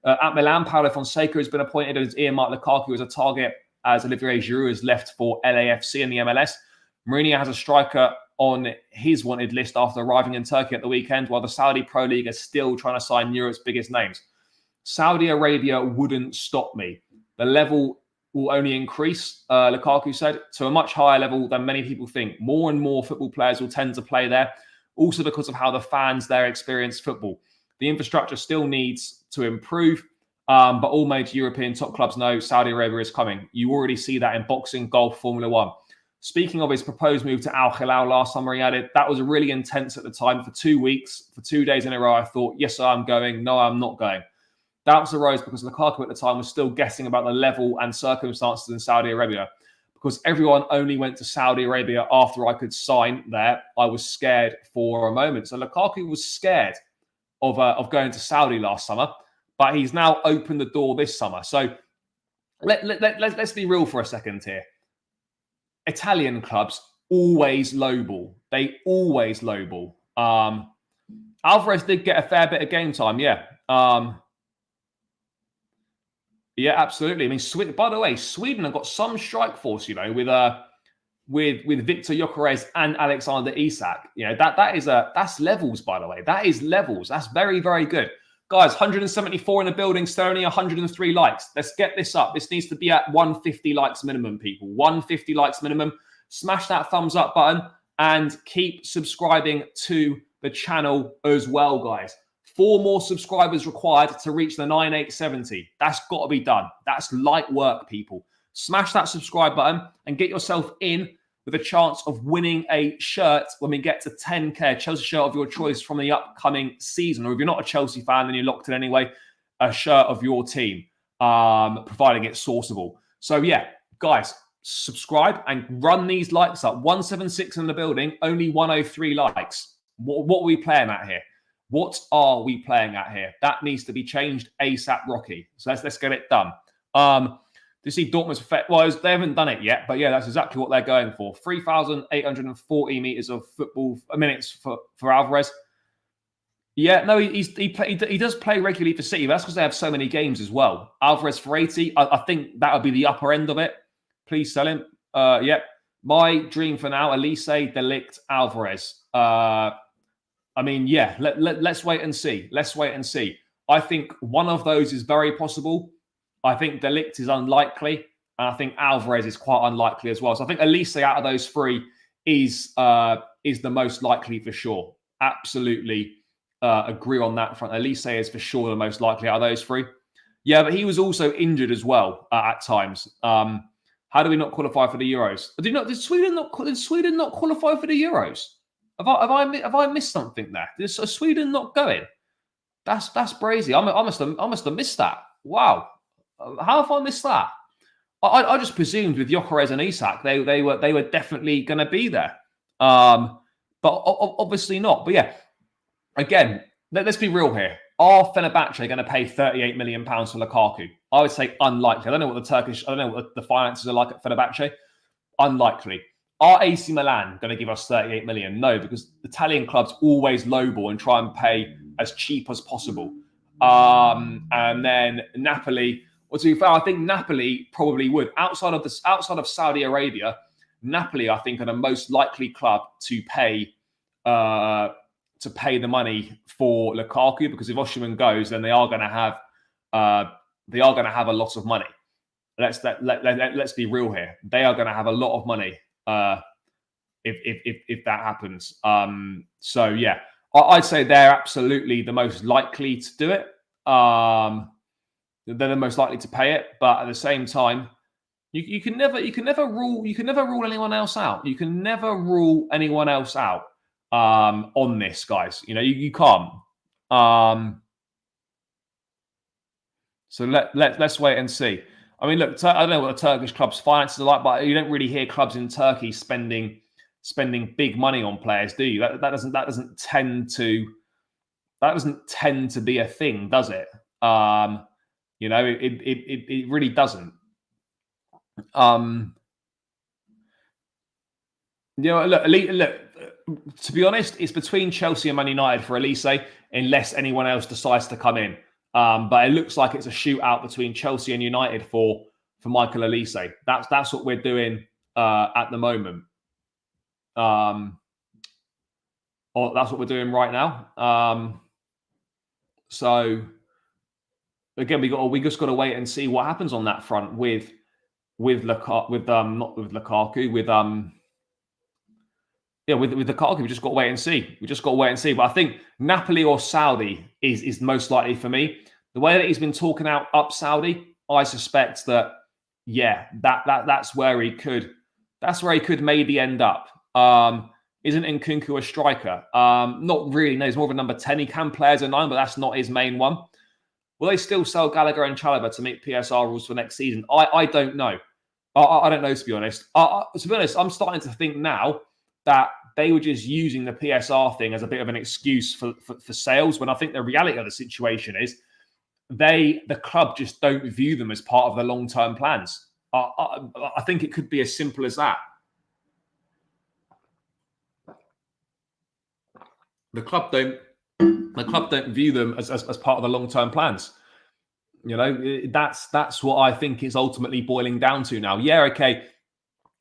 At Milan, Paulo Fonseca has been appointed as earmarked Lukaku as a target as Olivier Giroud has left for LAFC in the MLS. Mourinho has a striker on his wanted list after arriving in Turkey at the weekend, while the Saudi Pro League is still trying to sign Europe's biggest names. Saudi Arabia wouldn't stop me. The level will only increase, Lukaku said, to a much higher level than many people think. More and more football players will tend to play there, also because of how the fans there experience football. The infrastructure still needs to improve, but all major European top clubs know Saudi Arabia is coming. You already see that in boxing, golf, Formula One. Speaking of his proposed move to Al Hilal last summer, he added, that was really intense at the time. For 2 weeks, for 2 days in a row, I thought, yes, I'm going. No, I'm not going. Doubts arose because Lukaku at the time was still guessing about the level and circumstances in Saudi Arabia. Because everyone only went to Saudi Arabia after I could sign there, I was scared for a moment. So Lukaku was scared of going to Saudi last summer, but he's now opened the door this summer. So let's be real for a second here. Italian clubs always lowball. They always lowball. Alvarez did get a fair bit of game time, yeah. Yeah, absolutely. I mean, by the way, Sweden have got some strike force, you know, with Victor Gyökeres and Alexander Isak. You know, that's levels, by the way. That is levels. That's very, very good. Guys, 174 in the building, still only 103 likes. Let's get this up. This needs to be at 150 likes minimum, people. 150 likes minimum. Smash that thumbs up button and keep subscribing to the channel as well, guys. 4 more subscribers required to reach the 9870. That's got to be done. That's light work, people. Smash that subscribe button and get yourself in with a chance of winning a shirt when we get to 10K. Chelsea shirt of your choice from the upcoming season. Or if you're not a Chelsea fan, then you're locked in anyway. A shirt of your team, providing it's sourceable. So yeah, guys, subscribe and run these likes up. 176 in the building, only 103 likes. What are we playing at here? What are we playing at here? That needs to be changed ASAP, Rocky. So let's get it done. Do you see Dortmund's effect? Well, they haven't done it yet, but yeah, that's exactly what they're going for. 3,840 meters of football minutes for Alvarez. Yeah, no, he does play regularly for City. But that's because they have so many games as well. Alvarez for 80. I think that would be the upper end of it. Please sell him. Yep. My dream for now: Elise, De Ligt, Alvarez. I mean, yeah, let's wait and see. Let's wait and see. I think one of those is very possible. I think De Ligt is unlikely. And I think Alvarez is quite unlikely as well. So I think Elise out of those 3 is the most likely for sure. Absolutely agree on that front. Elise is for sure the most likely out of those 3. Yeah, but he was also injured as well at times. How do we not qualify for the Euros? Did Sweden not qualify for the Euros? Have I missed something there? Is Sweden not going? That's brazy. I must have missed that. Wow, how have I missed that? I just presumed with Gyökeres and Isak they were definitely going to be there, but obviously not. But yeah, again, let's be real here. Are Fenerbahce going to pay £38 million for Lukaku? I would say unlikely. I don't know what the finances are like at Fenerbahce. Unlikely. Are AC Milan going to give us 38 million? No, because Italian clubs always lowball and try and pay as cheap as possible. And then Napoli, well, to be fair, I think Napoli probably would. Outside of Saudi Arabia, Napoli, I think, are the most likely club to pay the money for Lukaku, because if Osimhen goes, then they are going to have a lot of money. Let's be real here. They are going to have a lot of money if that happens. So yeah, I'd say they're absolutely the most likely to do it. They're the most likely to pay it, but at the same time, you can never rule anyone else out. You can never rule anyone else out on this, guys. You can't. So let's wait and see. I mean, look, I don't know what the Turkish club's finances are like, but you don't really hear clubs in Turkey spending big money on players, do you? That doesn't tend to be a thing, does it? It really doesn't. Look. To be honest, it's between Chelsea and Man United for Elise, unless anyone else decides to come in. But it looks like it's a shootout between Chelsea and United for Michael Elise. That's what we're doing at the moment. Or that's what we're doing right now. So again, we just got to wait and see what happens on that front with Lukaku, with Lukaku. We just got to wait and see. But I think Napoli or Saudi is most likely for me. The way that he's been talking up Saudi, I suspect that that's where he could maybe end up. Isn't Nkunku a striker? Not really. No, he's more of a number 10. He can play as a 9, but that's not his main one. Will they still sell Gallagher and Chalobah to meet PSR rules for next season? I don't know. I don't know, to be honest. To be honest, I'm starting to think now that they were just using the PSR thing as a bit of an excuse for sales, when I think the reality of the situation is the club just don't view them as part of their long-term plans. I think it could be as simple as that. The club don't view them as part of the long-term plans. That's what I think is ultimately boiling down to now. Yeah, okay.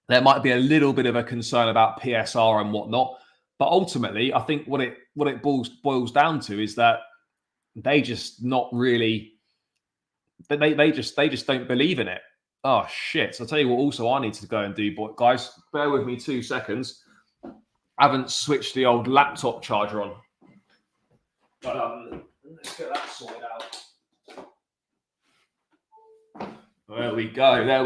There might be a little bit of a concern about PSR and whatnot, but ultimately, I think what it boils down to is that they just not really. They just don't believe in it. Oh shit! So I'll tell you what. Also, I need to go and do, guys. Bear with me 2 seconds. I haven't switched the old laptop charger on, but let's get that sorted out. There we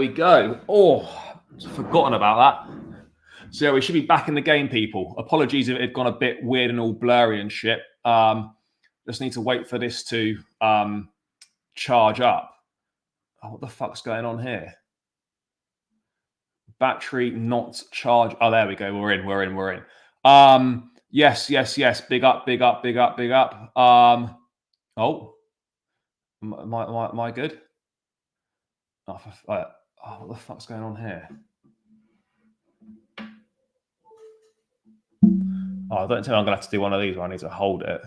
go. Oh. I've forgotten about that. So yeah, we should be back in the game, people. Apologies if it had gone a bit weird and all blurry and shit. Just need to wait for this to charge up. Oh, what the fuck's going on here? Battery not charged. Oh, there we go. We're in. Yes. Big up. Oh, am I good? Oh, what the fuck's going on here? Oh, don't tell me I'm going to have to do one of these where I need to hold it.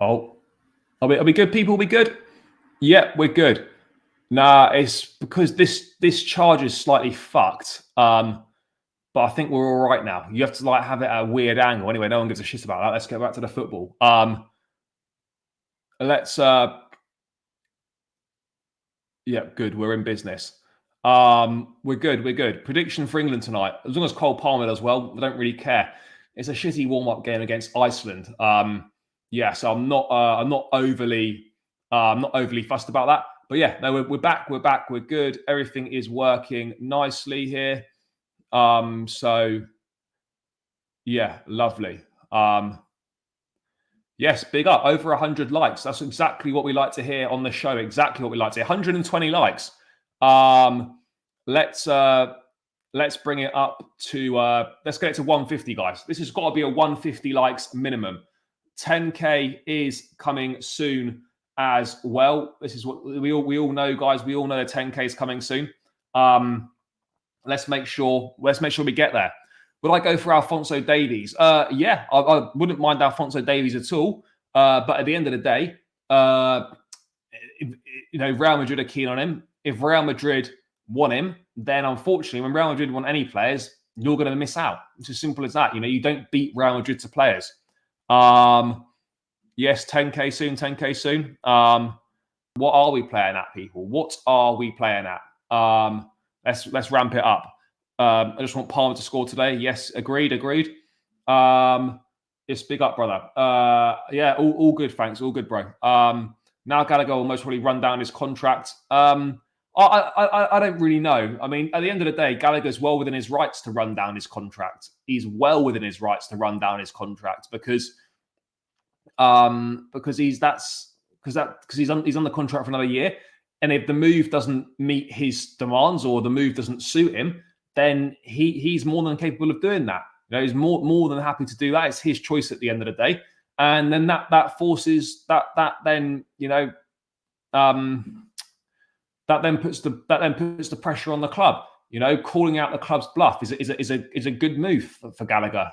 Oh, are we good, people? Are we good? Yeah, we're good. Nah, it's because this charge is slightly fucked. But I think we're all right now. You have to have it at a weird angle. Anyway, no one gives a shit about that. Let's get back to the football. Yeah, good. We're in business. We're good. Prediction for England tonight. As long as Cole Palmer does well, I don't really care. It's a shitty warm-up game against Iceland. So I'm not overly fussed about that. But yeah, no, we're back. We're good. Everything is working nicely here. So yeah, lovely. Yes, big up. Over 100 likes. That's exactly what we like to hear on the show. Exactly what we like to hear. 120 likes. Let's bring it up to let's get it to 150, guys. This has got to be a 150 likes minimum. 10k is coming soon as well. This is what we all know, guys. We all know the 10k is coming soon. Let's make sure we get there. Would I go for Alphonso Davies? Yeah, I wouldn't mind Alphonso Davies at all. But at the end of the day, Real Madrid are keen on him. If Real Madrid want him, then unfortunately, when Real Madrid want any players, you're going to miss out. It's as simple as that. You don't beat Real Madrid to players. Yes, 10k soon. What are we playing at, people? What are we playing at? Let's ramp it up. I just want Palmer to score today. Yes, agreed. It's big up, brother. Yeah, all good, thanks. All good, bro. Now Gallagher will most probably run down his contract. I don't really know. I mean, at the end of the day, Gallagher's well within his rights to run down his contract. He's well within his rights to run down his contract because he's under contract for another year. And if the move doesn't meet his demands or the move doesn't suit him, then he's more than capable of doing that. He's more than happy to do that. It's his choice at the end of the day. And then that forces that then puts the pressure on the club. Calling out the club's bluff is a good move for Gallagher,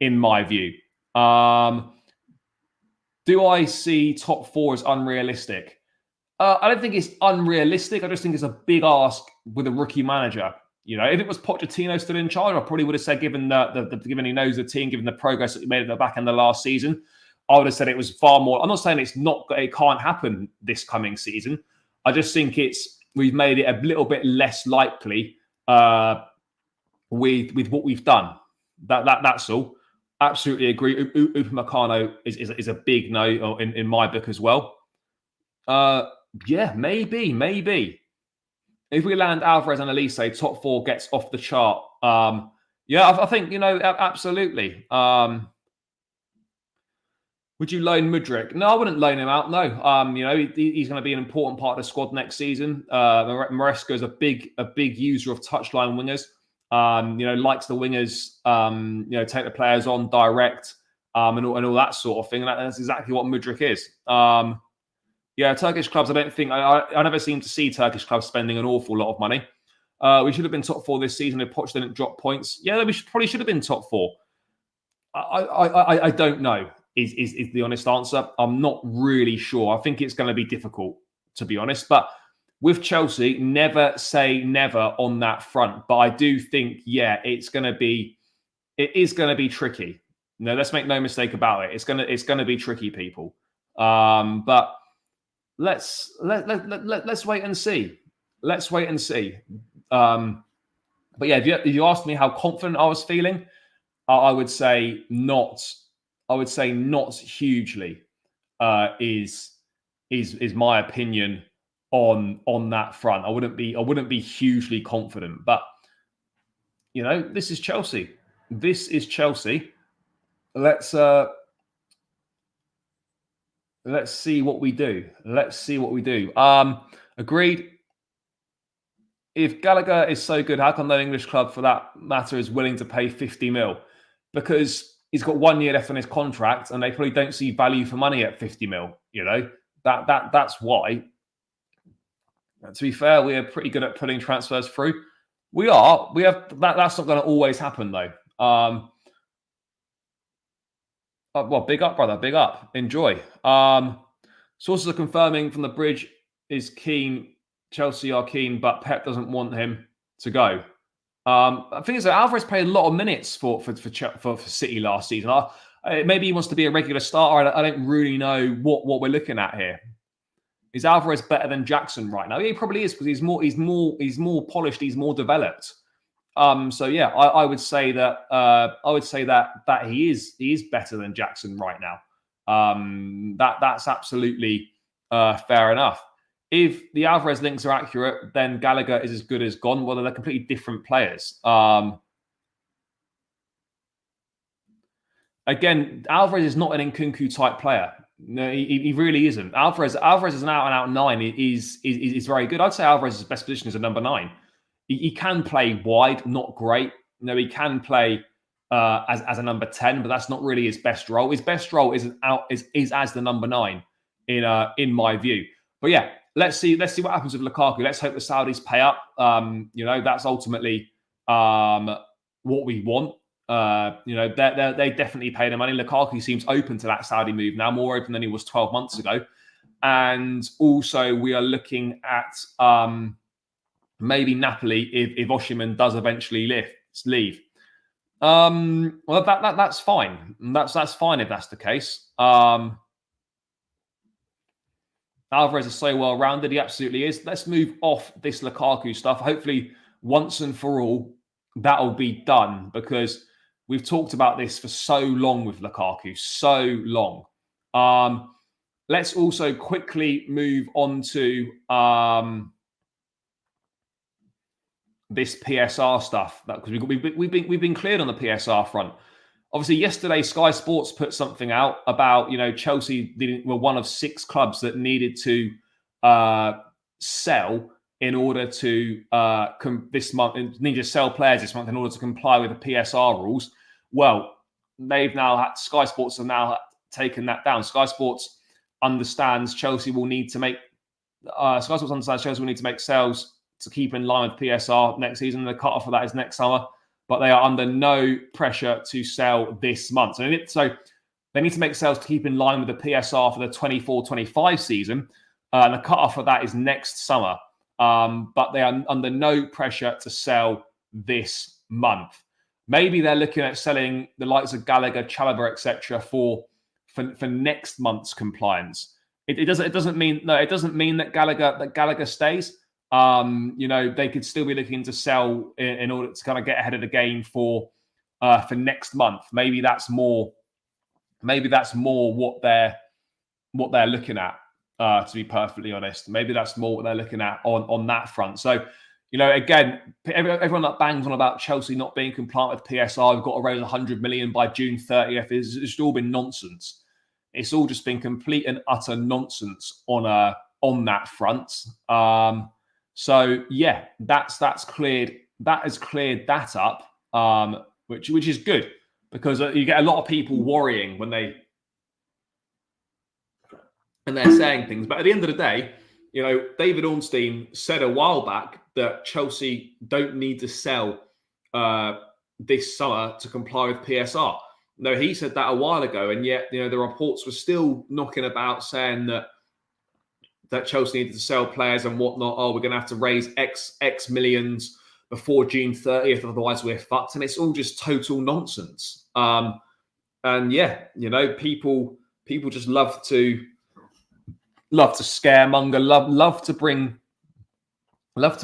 in my view. Do I see top 4 as unrealistic? I don't think it's unrealistic. I just think it's a big ask with a rookie manager. If it was Pochettino still in charge, I probably would have said, given he knows the team, given the progress that he made at the back end of last season, I would have said it was far more. I'm not saying it can't happen this coming season. I just think we've made it a little bit less likely with what we've done. That's all. Absolutely agree. Upamecano is a big no in my book as well. Yeah, maybe. If we land Alvarez and Elise, top 4 gets off the chart. Yeah, I think, absolutely. Would you loan Mudryk? No, I wouldn't loan him out. No. He's going to be an important part of the squad next season. Maresca is a big user of touchline wingers. Likes the wingers, take the players on direct, and all that sort of thing. And that's exactly what Mudryk is. Yeah, Turkish clubs, I don't think... I never seem to see Turkish clubs spending an awful lot of money. We should have been top 4 this season if Poch didn't drop points. Yeah, we probably should have been top 4. I don't know, is the honest answer. I'm not really sure. I think it's going to be difficult, to be honest. But with Chelsea, never say never on that front. But I do think, yeah, it is going to be tricky. Let's make no mistake about it. It's going to be tricky, people. But... Let's wait and see. But yeah, if you asked me how confident I was feeling, I would say not. I would say not hugely. Is my opinion on that front. I wouldn't be hugely confident. But this is Chelsea. Let's see what we do. Agreed. If Gallagher is so good, how come no English club, for that matter, is willing to pay 50 mil? Because he's got 1 year left on his contract, and they probably don't see value for money at 50 mil. That's why. To be fair, we are pretty good at pulling transfers through. We are. We have that. That's not going to always happen, though. Well, big up, brother. Big up. Enjoy. Sources are confirming from the bridge is keen. Chelsea are keen, but Pep doesn't want him to go. I think Alvarez played a lot of minutes for City last season. Maybe he wants to be a regular starter. I don't really know what we're looking at here. Is Alvarez better than Jackson right now? Yeah, he probably is, because he's more polished. He's more developed. So yeah, I would say that he is better than Jackson right now. That's absolutely fair enough. If the Alvarez links are accurate, then Gallagher is as good as gone. Well, they're completely different players. Again, Alvarez is not an Nkunku type player. No, he really isn't. Alvarez is an out-and-out 9. Is very good. I'd say Alvarez's best position is a number 9. He can play wide, not great. He can play as a number 10, but that's not really his best role. His best role is as the number 9 in my view. But yeah, let's see what happens with Lukaku. Let's hope the Saudis pay up. That's ultimately what we want. They definitely pay the money. Lukaku seems open to that Saudi move now, more open than he was 12 months ago. And also, we are looking at maybe Napoli if Osimhen does eventually leave. Well, that's fine. That's fine if that's the case. Alvarez is so well-rounded. He absolutely is. Let's move off this Lukaku stuff. Hopefully, once and for all, that'll be done, because we've talked about this for so long with Lukaku, so long. Let's also quickly move on to this PSR stuff, because we've been cleared on the PSR front. Obviously, yesterday Sky Sports put something out about, Chelsea were one of 6 clubs that needed to sell in order to this month, need to sell players this month in order to comply with the PSR rules. Well, Sky Sports have now taken that down. Sky Sports understands Chelsea will need to make sales to keep in line with PSR next season. The cut-off for that is next summer, but they are under no pressure to sell this month. So they need to make sales to keep in line with the PSR for the 24-25 season, and the cut-off for that is next summer. But they are under no pressure to sell this month. Maybe they're looking at selling the likes of Gallagher, Chalobah, etc. for next month's compliance. It doesn't mean that Gallagher stays. They could still be looking to sell in order to kind of get ahead of the game for next month. Maybe that's more what they're looking at. To be perfectly honest, maybe that's more what they're looking at on that front. So, again, everyone that bangs on about Chelsea not being compliant with PSR, we've got to raise 100 million by June 30th. It's all been nonsense. It's all just been complete and utter nonsense on that front. So yeah, that's cleared. That has cleared that up, which is good, because you get a lot of people worrying when they're saying things. But at the end of the day, David Ornstein said a while back that Chelsea don't need to sell this summer to comply with PSR. No, he said that a while ago, and yet the reports were still knocking about saying that Chelsea needed to sell players and whatnot. Oh, we're going to have to raise X millions before June 30th, otherwise we're fucked. And it's all just total nonsense. And yeah, people just love to scaremonger, love to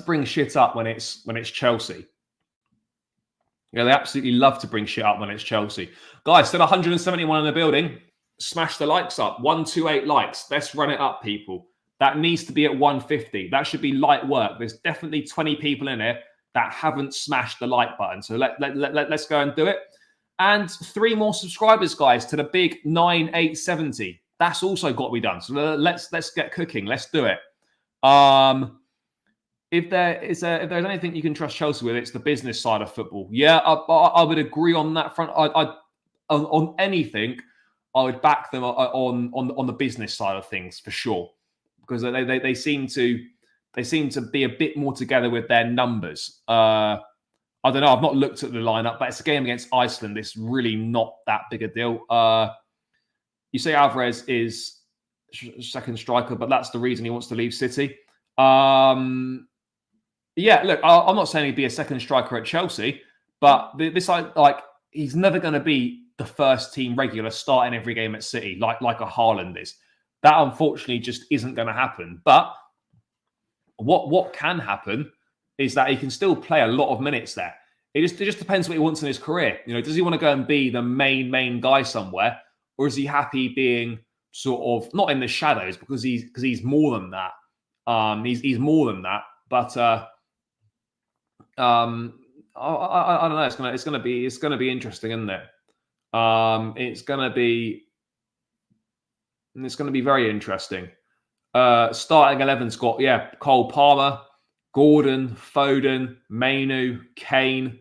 bring shit up when it's Chelsea. They absolutely love to bring shit up when it's Chelsea. Guys, still 171 in the building. Smash the likes up. 128 likes. Let's run it up, people. That needs to be at 150. That should be light work. There's definitely 20 people in here that haven't smashed the like button. So let's go and do it. And 3 more subscribers, guys, to the big 9,870. That's also got to be done. So let's get cooking. Let's do it. If there's anything you can trust Chelsea with, it's the business side of football. Yeah, I would agree on that front. On anything, I would back them on the business side of things for sure, because they seem to be a bit more together with their numbers. I don't know. I've not looked at the lineup, but it's a game against Iceland. It's really not that big a deal. You say Alvarez is second striker, but that's the reason he wants to leave City. Yeah, look, I'm not saying he'd be a second striker at Chelsea, but he's never going to be the first team regular starting every game at City like a Haaland is. That unfortunately just isn't going to happen. But what can happen is that he can still play a lot of minutes there. It just depends what he wants in his career. Does he want to go and be the main guy somewhere, or is he happy being sort of not in the shadows, because he's more than that. He's more than that. But I don't know. It's gonna be interesting, isn't it? It's gonna be very interesting. Starting 11's got Cole Palmer, Gordon, Foden, Mainu, Kane.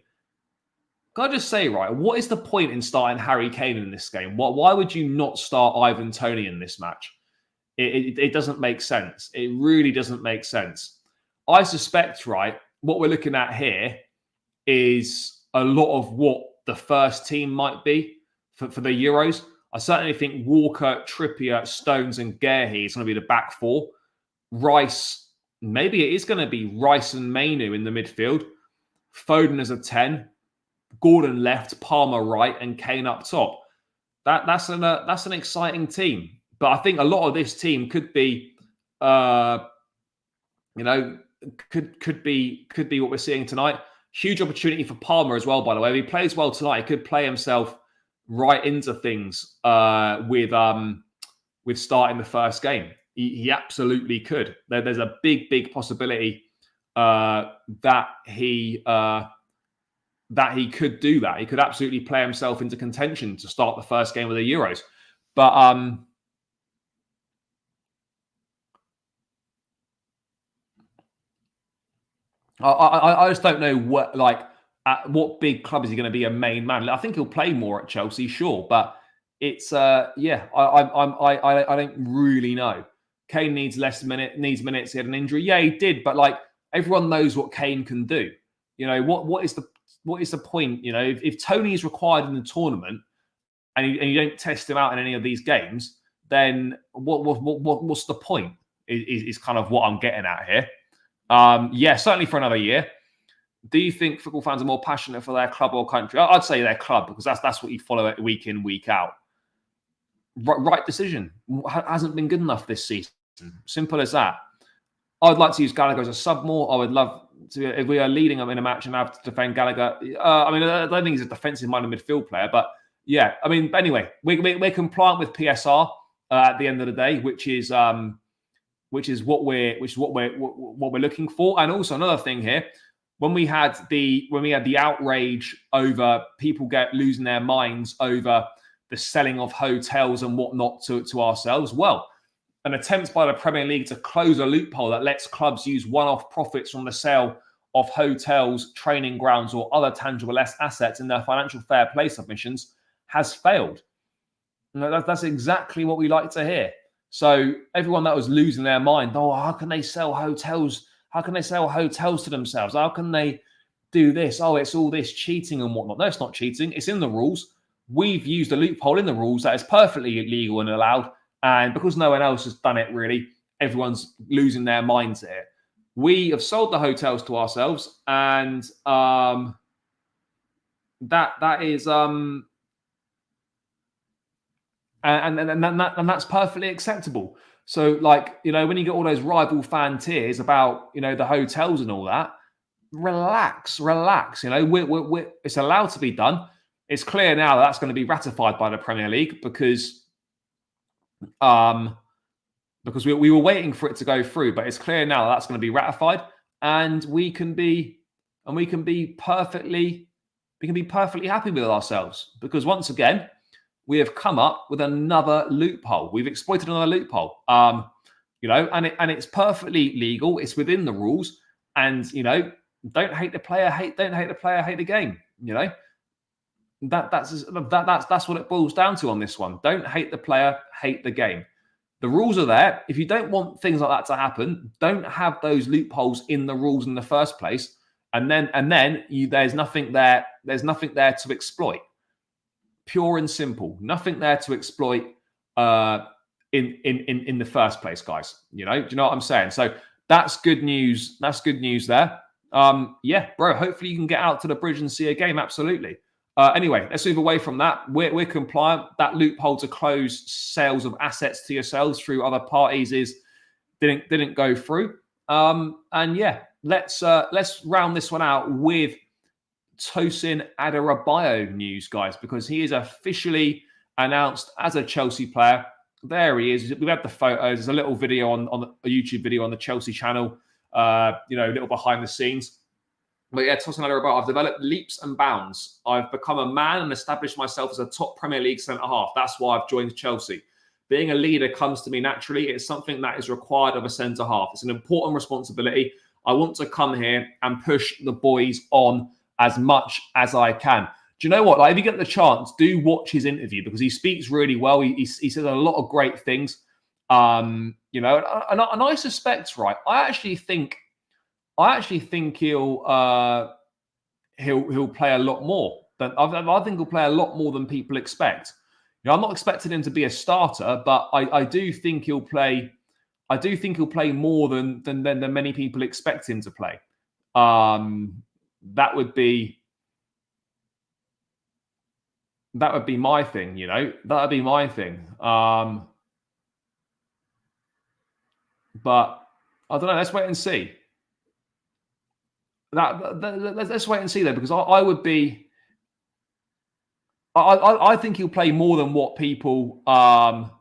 Can I just say, right, what is the point in starting Harry Kane in this game? Why would you not start Ivan Toney in this match? It doesn't make sense. It really doesn't make sense. I suspect, right, what we're looking at here is a lot of what the first team might be for the Euros. I certainly think Walker, Trippier, Stones and Guehi is going to be the back 4. Rice, maybe it is going to be Rice and Mainu in the midfield. Foden as a 10. Gordon left, Palmer right, and Kane up top. That's an exciting team. But I think a lot of this team could be you know, could be what we're seeing tonight. Huge opportunity for Palmer as well, by the way. If he plays well tonight, he could play himself right into things with starting the first game. He absolutely could. There's a big possibility that he could do that. He could absolutely play himself into contention to start the first game of the Euros. But I just don't know what big club is he going to be a main man. I think he'll play more at Chelsea, sure, but it's I don't really know. Kane needs minutes. He had an injury. Yeah, he did, but like everyone knows what Kane can do. You know, what is the point? You know, if Tony is required in the tournament and you don't test him out in any of these games, then what's the point? Is kind of what I'm getting at here. Yeah, certainly for another year. Do you think football fans are more passionate for their club or country? I'd say their club, because that's what you follow it week in, week out. Right decision. Hasn't been good enough this season. Simple as that. I'd like to use Gallagher as a sub more. I would love to, if we are leading them in a match and have to defend Gallagher. I mean, I don't think he's a defensive-minded midfield player, but yeah. I mean, anyway, we're compliant with PSR at the end of the day, which is what we're looking for. And also another thing here, when we had the outrage over people losing their minds over the selling of hotels and whatnot to ourselves, well, an attempt by the Premier League to close a loophole that lets clubs use one-off profits from the sale of hotels, training grounds, or other tangible assets in their financial fair play submissions has failed. That's exactly what we like to hear. So everyone that was losing their mind, how can they sell hotels? How can they sell hotels to themselves? How can they do this? Oh, it's all this cheating and whatnot. No, it's not cheating. It's in the rules. We've used a loophole in the rules that is perfectly legal and allowed. And because no one else has done it, really, everyone's losing their minds here. We have sold the hotels to ourselves, and that is and that's perfectly acceptable. So, like, you know, when you get all those rival fan tears about, you know, the hotels and all that, relax. You know, we're it's allowed to be done. It's clear now that that's going to be ratified by the Premier League because we were waiting for it to go through, but it's clear now that that's going to be ratified, and we can be perfectly happy with ourselves, because once again, we have come up with another loophole. We've exploited another loophole. You know, and it's perfectly legal. It's within the rules, and you know, don't hate the player, hate the game. You know, that's what it boils down to on this one. Don't hate the player, hate the game. The rules are there. If you don't want things like that to happen, don't have those loopholes in the rules in the first place. And then there's nothing there. There's nothing there to exploit. Pure and simple. Nothing there to exploit in the first place, guys. You know, do you know what I'm saying? So that's good news. That's good news there. Yeah, bro. Hopefully you can get out to the bridge and see a game. Absolutely. Anyway, let's move away from that. We're compliant. That loophole to close sales of assets to yourselves through other parties didn't go through. And yeah, let's round this one out with Tosin Adarabioyo news, guys, because he is officially announced as a Chelsea player. There he is. We've had the photos. There's a little video on a YouTube video on the Chelsea channel. You know, a little behind the scenes. But yeah, Tosin Adarabioyo, I've developed leaps and bounds. I've become a man and established myself as a top Premier League centre-half. That's why I've joined Chelsea. Being a leader comes to me naturally. It's something that is required of a centre-half. It's an important responsibility. I want to come here and push the boys on as much as I can. Do you know what? Like, if you get the chance, do watch his interview, because he speaks really well. He says a lot of great things. You know, and I suspect, right? I actually think he'll play a lot more. I think he'll play a lot more than people expect. You know, I'm not expecting him to be a starter, but I do think he'll play. I do think he'll play more than many people expect him to play. That would be my thing. You know, that would be my thing. But I don't know. Let's wait and see. Let's wait and see though, because I would be. I think he'll play more than what people have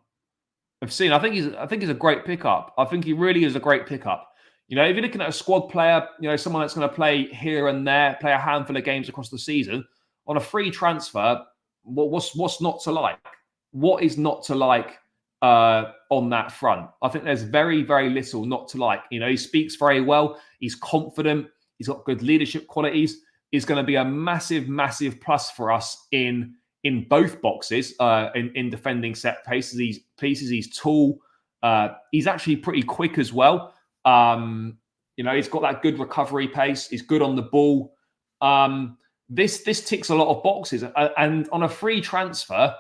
seen. I think he's a great pickup. I think he really is a great pickup. You know, if you're looking at a squad player, you know, someone that's going to play here and there, play a handful of games across the season on a free transfer, what's not to like? What is not to like on that front? I think there's very, very little not to like. You know, he speaks very well. He's confident. He's got good leadership qualities. He's going to be a massive, massive plus for us in both boxes, in defending set pieces. He's tall. He's actually pretty quick as well. You know, he's got that good recovery pace. He's good on the ball. This ticks a lot of boxes. And on a free transfer,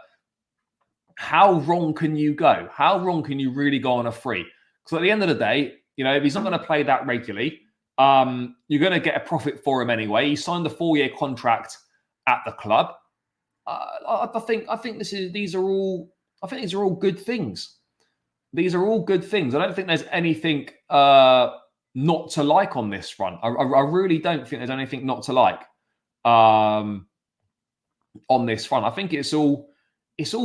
how wrong can you go? How wrong can you really go on a free? Because at the end of the day, you know, if he's not going to play that regularly, you're going to get a profit for him anyway. He signed a 4-year contract at the club. I think these are all good things. These are all good things. I don't think there's anything not to like on this front. I really don't think there's anything not to like on this front. I think it's all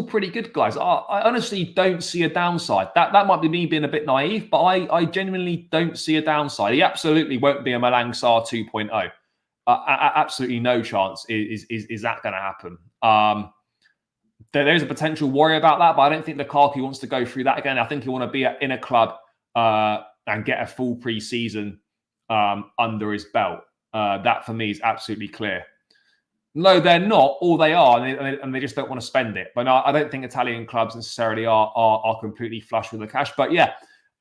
pretty good, guys. I honestly don't see a downside. That might be me being a bit naive, but I genuinely don't see a downside. He absolutely won't be a Malang Sarr 2.0. Absolutely no chance is that going to happen. There's a potential worry about that, but I don't think Lukaku wants to go through that again. I think he want to be in a club and get a full pre-season under his belt. That for me is absolutely clear. No, they're not, or they are, and they just don't want to spend it. But no, I don't think Italian clubs necessarily are completely flush with the cash. But yeah,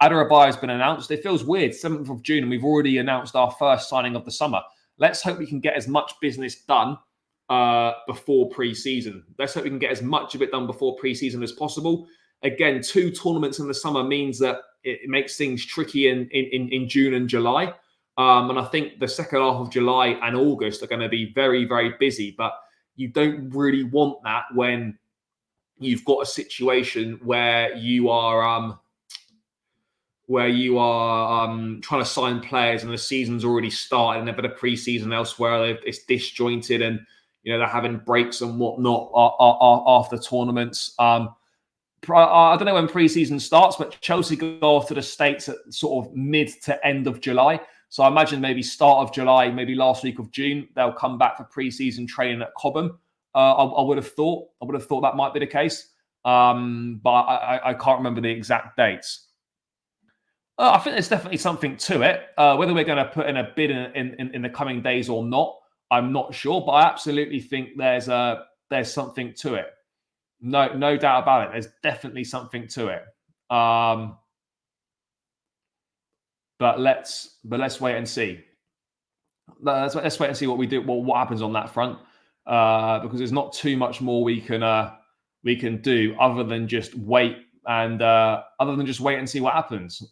Adarabioyo has been announced. It feels weird, 7th of June, and we've already announced our first signing of the summer. Let's hope we can get as much business done before pre-season. Let's hope we can get as much of it done before pre-season as possible. Again, 2 tournaments in the summer means that it makes things tricky in June and July. And I think the second half of July and August are going to be very, very busy. But you don't really want that when you've got a situation where you are trying to sign players and the season's already started and they've had a pre-season elsewhere. It's disjointed and, you know, they're having breaks and whatnot after tournaments. I don't know when pre-season starts, but Chelsea go off to the States at sort of mid to end of July. So I imagine maybe start of July, maybe last week of June, they'll come back for pre-season training at Cobham. I would have thought that might be the case, but I can't remember the exact dates. I think there's definitely something to it. Whether we're going to put in a bid in the coming days or not, I'm not sure. But I absolutely think there's something to it. No doubt about it. There's definitely something to it. But let's wait and see. Let's wait and see what we do. What happens on that front? Because there's not too much more we can do other than just wait and see what happens.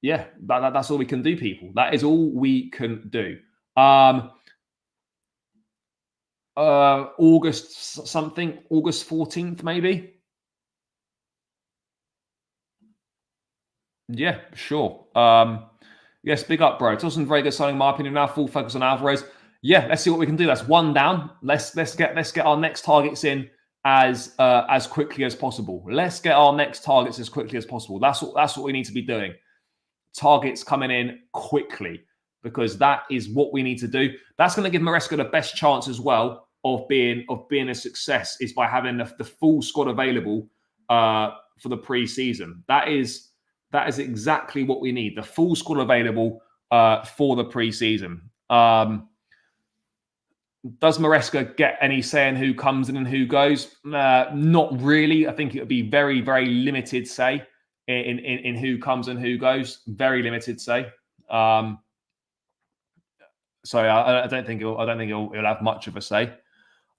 Yeah, that's all we can do, people. That is all we can do. August 14th, maybe. Yeah, sure. Yes, big up, bro. Tosin very good signing, in my opinion. Now full focus on Alvarez. Yeah, let's see what we can do. That's one down. Let's get our next targets in as quickly as possible. Let's get our next targets as quickly as possible. That's what we need to be doing. Targets coming in quickly, because that is what we need to do. That's going to give Maresca the best chance as well of being a success, is by having the full squad available for the pre-season. That is exactly what we need. The full squad available for the pre-season. Does Maresca get any say in who comes in and who goes? Not really. I think it would be very, very limited say in who comes and who goes. Very limited say. So I don't think he'll have much of a say.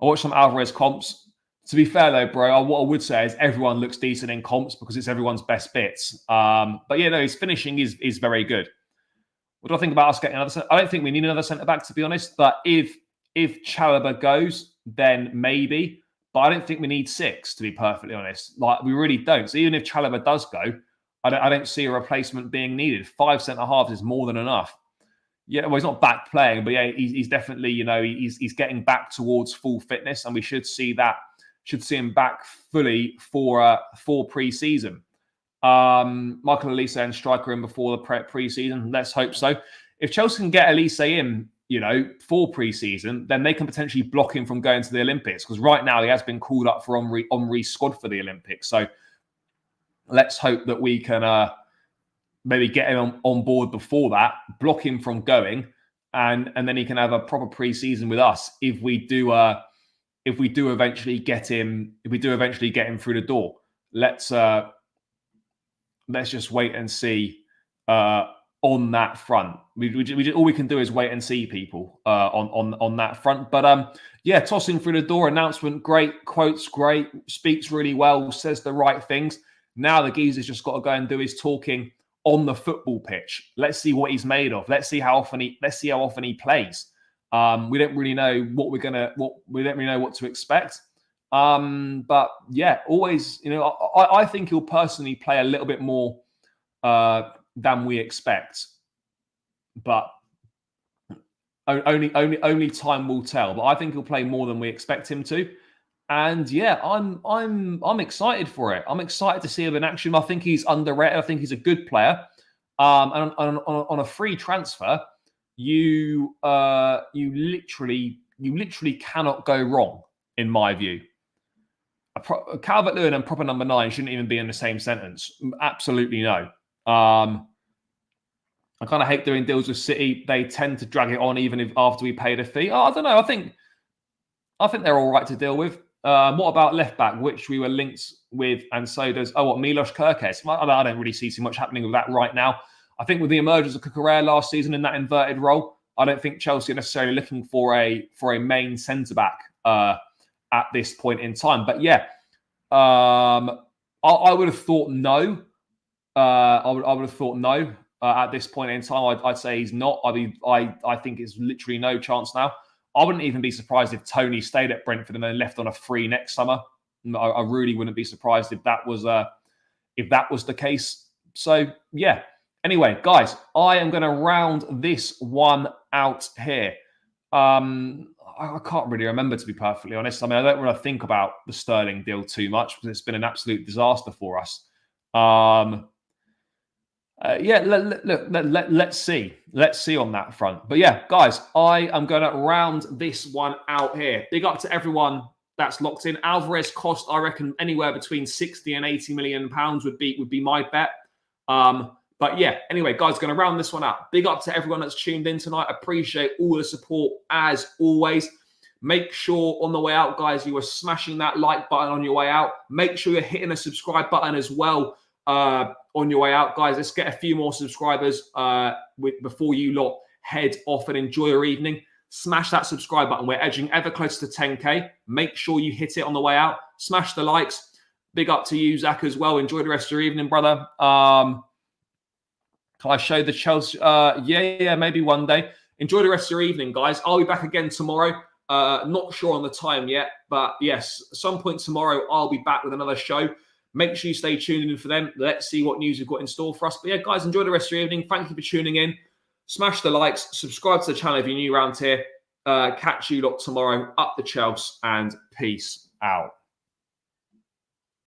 I watched some Alvarez comps. To be fair though, bro, what I would say is everyone looks decent in comps because it's everyone's best bits. But yeah, no, his finishing is very good. What do I think about us getting another? I don't think we need another centre back, to be honest. But if Chalobah goes, then maybe. But I don't think we need 6, to be perfectly honest. Like, we really don't. So even if Chalobah does go, I don't see a replacement being needed. 5 centre-halves is more than enough. Yeah, well, he's not back playing, but yeah, he's definitely, he's getting back towards full fitness, and we should see him back fully for pre-season. Michael Elise and striker in before the pre-season. Let's hope so. If Chelsea can get Elise in, for pre-season, then they can potentially block him from going to the Olympics, because right now he has been called up for Henry's squad for the Olympics. So let's hope that we can maybe get him on board before that, block him from going, and then he can have a proper pre-season with us if we do eventually get him through the door. Let's just wait and see on that front. All we can do is wait and see, people, on that front. But yeah, tossing through the door, announcement great, quotes great, speaks really well, says the right things. Now the geezer's just got to go and do his talking on the football pitch. Let's see what he's made of. Let's see how often he plays. We don't really know we don't really know what to expect. But yeah, always, I think he'll personally play a little bit more than we expect. But only time will tell. But I think he'll play more than we expect him to. And yeah, I'm excited for it. I'm excited to see him in action. I think he's underrated. I think he's a good player. And on a free transfer, you literally cannot go wrong, in my view. Calvert-Lewin and proper number 9 shouldn't even be in the same sentence. Absolutely no. I kind of hate doing deals with City. They tend to drag it on even after we pay the fee. I don't know. I think they're all right to deal with. What about left back, which we were linked with, and so does Milos Kerkez? I don't really see too much happening with that right now. I think with the emergence of Cucurella last season in that inverted role, I don't think Chelsea are necessarily looking for a main centre back at this point in time. But yeah, I would have thought no. I would have thought no at this point in time. I'd say he's not. I think it's literally no chance now. I wouldn't even be surprised if Tony stayed at Brentford and then left on a free next summer. I really wouldn't be surprised if that was the case. So yeah. Anyway, guys, I am going to round this one out here. I can't really remember, to be perfectly honest. I mean, I don't really think about the Sterling deal too much because it's been an absolute disaster for us. Yeah, let's see. Let's see on that front. But yeah, guys, I am going to round this one out here. Big up to everyone that's locked in. Alvarez cost, I reckon, anywhere between 60 and 80 million pounds would be my bet. But yeah, anyway, guys, going to round this one out. Big up to everyone that's tuned in tonight. Appreciate all the support as always. Make sure on the way out, guys, you are smashing that like button on your way out. Make sure you're hitting the subscribe button as well on your way out, guys. Let's get a few more subscribers before you lot head off and enjoy your evening. Smash that subscribe button. We're edging ever closer to 10K. Make sure you hit it on the way out. Smash the likes. Big up to you, Zach, as well. Enjoy the rest of your evening, brother. Can I show the Chelsea? Yeah, maybe one day. Enjoy the rest of your evening, guys. I'll be back again tomorrow. Not sure on the time yet, but yes, at some point tomorrow, I'll be back with another show. Make sure you stay tuned in for them. Let's see what news we've got in store for us. But yeah, guys, enjoy the rest of your evening. Thank you for tuning in. Smash the likes. Subscribe to the channel if you're new around here. Catch you lot tomorrow. Up the Chelsea and peace out.